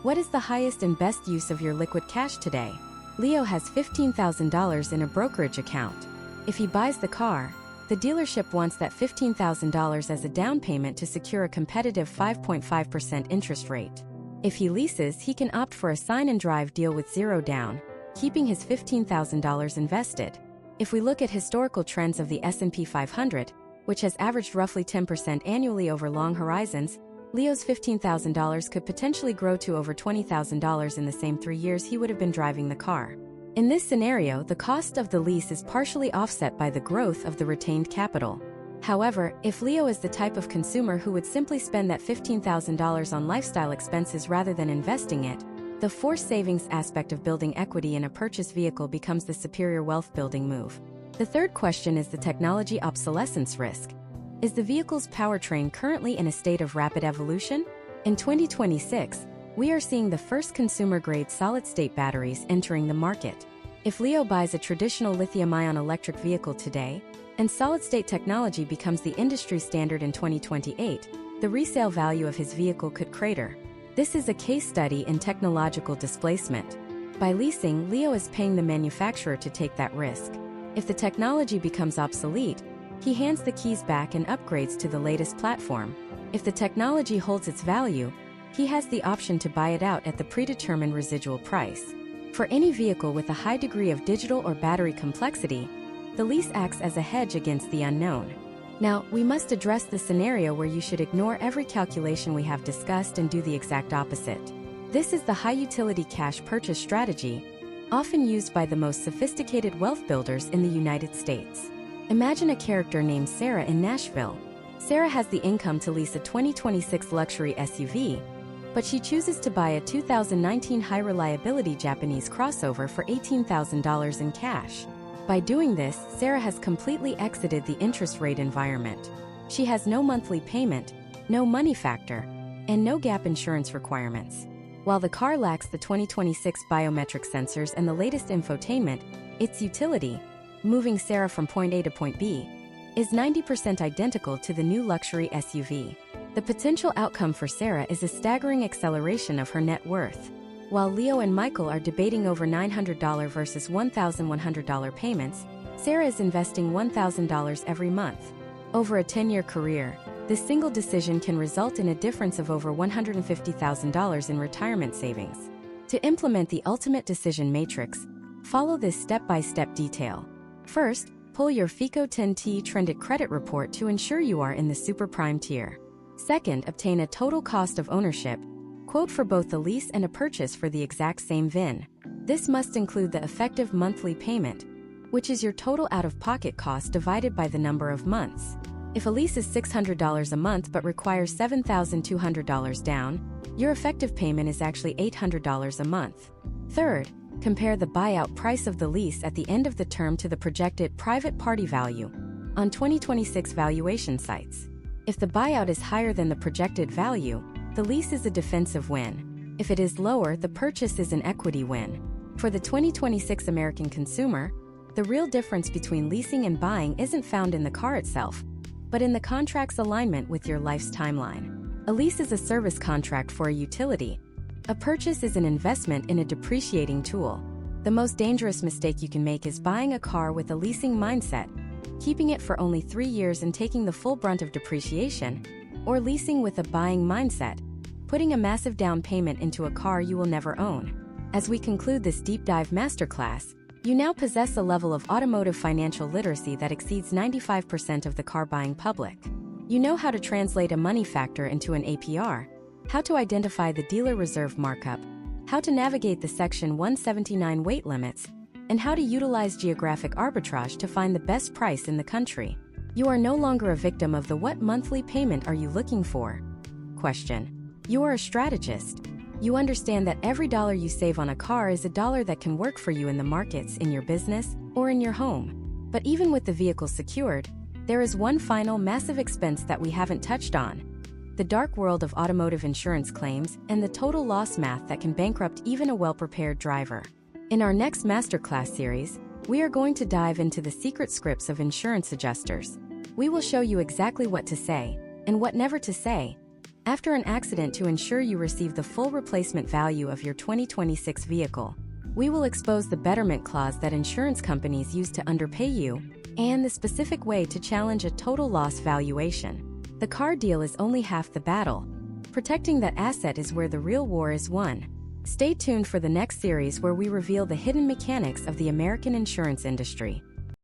What is the highest and best use of your liquid cash today? Leo has $15,000 in a brokerage account. If he buys the car, the dealership wants that $15,000 as a down payment to secure a competitive 5.5% interest rate. If he leases, he can opt for a sign-and-drive deal with 0 down, keeping his $15,000 invested. If we look at historical trends of the S&P 500, which has averaged roughly 10% annually over long horizons, Leo's $15,000 could potentially grow to over $20,000 in the same 3 years he would have been driving the car. In this scenario, the cost of the lease is partially offset by the growth of the retained capital. However, if Leo is the type of consumer who would simply spend that $15,000 on lifestyle expenses rather than investing it, the forced savings aspect of building equity in a purchase vehicle becomes the superior wealth-building move. The third question is the technology obsolescence risk. Is the vehicle's powertrain currently in a state of rapid evolution? In 2026, we are seeing the first consumer-grade solid-state batteries entering the market. If Leo buys a traditional lithium-ion electric vehicle today, and solid-state technology becomes the industry standard in 2028, the resale value of his vehicle could crater. This is a case study in technological displacement. By leasing, Leo is paying the manufacturer to take that risk. If the technology becomes obsolete, he hands the keys back and upgrades to the latest platform. If the technology holds its value, he has the option to buy it out at the predetermined residual price. For any vehicle with a high degree of digital or battery complexity, the lease acts as a hedge against the unknown. Now, we must address the scenario where you should ignore every calculation we have discussed and do the exact opposite. This is the high-utility cash purchase strategy, often used by the most sophisticated wealth builders in the United States. Imagine a character named Sarah in Nashville. Sarah has the income to lease a 2026 luxury SUV, but she chooses to buy a 2019 high-reliability Japanese crossover for $18,000 in cash. By doing this, Sarah has completely exited the interest rate environment. She has no monthly payment, no money factor, and no gap insurance requirements. While the car lacks the 2026 biometric sensors and the latest infotainment, its utility, moving Sarah from point A to point B, is 90% identical to the new luxury SUV. The potential outcome for Sarah is a staggering acceleration of her net worth. While Leo and Michael are debating over $900 versus $1,100 payments, Sarah is investing $1,000 every month. Over a 10-year career, this single decision can result in a difference of over $150,000 in retirement savings. To implement the ultimate decision matrix, follow this step-by-step detail. First, pull your FICO 10T Trended Credit Report to ensure you are in the super prime tier. Second, obtain a total cost of ownership quote for both the lease and a purchase for the exact same VIN. This must include the effective monthly payment, which is your total out-of-pocket cost divided by the number of months. If a lease is $600 a month but requires $7,200 down, your effective payment is actually $800 a month. Third, compare the buyout price of the lease at the end of the term to the projected private party value on 2026 valuation sites. If the buyout is higher than the projected value, the lease is a defensive win. If it is lower, the purchase is an equity win. For the 2026 American consumer, the real difference between leasing and buying isn't found in the car itself, but in the contract's alignment with your life's timeline. A lease is a service contract for a utility. A purchase is an investment in a depreciating tool. The most dangerous mistake you can make is buying a car with a leasing mindset, keeping it for only 3 years and taking the full brunt of depreciation, or leasing with a buying mindset, putting a massive down payment into a car you will never own. As we conclude this deep dive masterclass, you now possess a level of automotive financial literacy that exceeds 95% of the car buying public. You know how to translate a money factor into an APR, how to identify the dealer reserve markup, how to navigate the Section 179 weight limits, and how to utilize geographic arbitrage to find the best price in the country. You are no longer a victim of the "what monthly payment are you looking for?" question. You are a strategist. You understand that every dollar you save on a car is a dollar that can work for you in the markets, in your business, or in your home. But even with the vehicle secured, there is one final massive expense that we haven't touched on: the dark world of automotive insurance claims and the total loss math that can bankrupt even a well-prepared driver. In our next masterclass series, we are going to dive into the secret scripts of insurance adjusters. We will show you exactly what to say, and what never to say, after an accident to ensure you receive the full replacement value of your 2026 vehicle. We will expose the betterment clause that insurance companies use to underpay you, and the specific way to challenge a total loss valuation. The car deal is only half the battle. Protecting that asset is where the real war is won. Stay tuned for the next series where we reveal the hidden mechanics of the American insurance industry.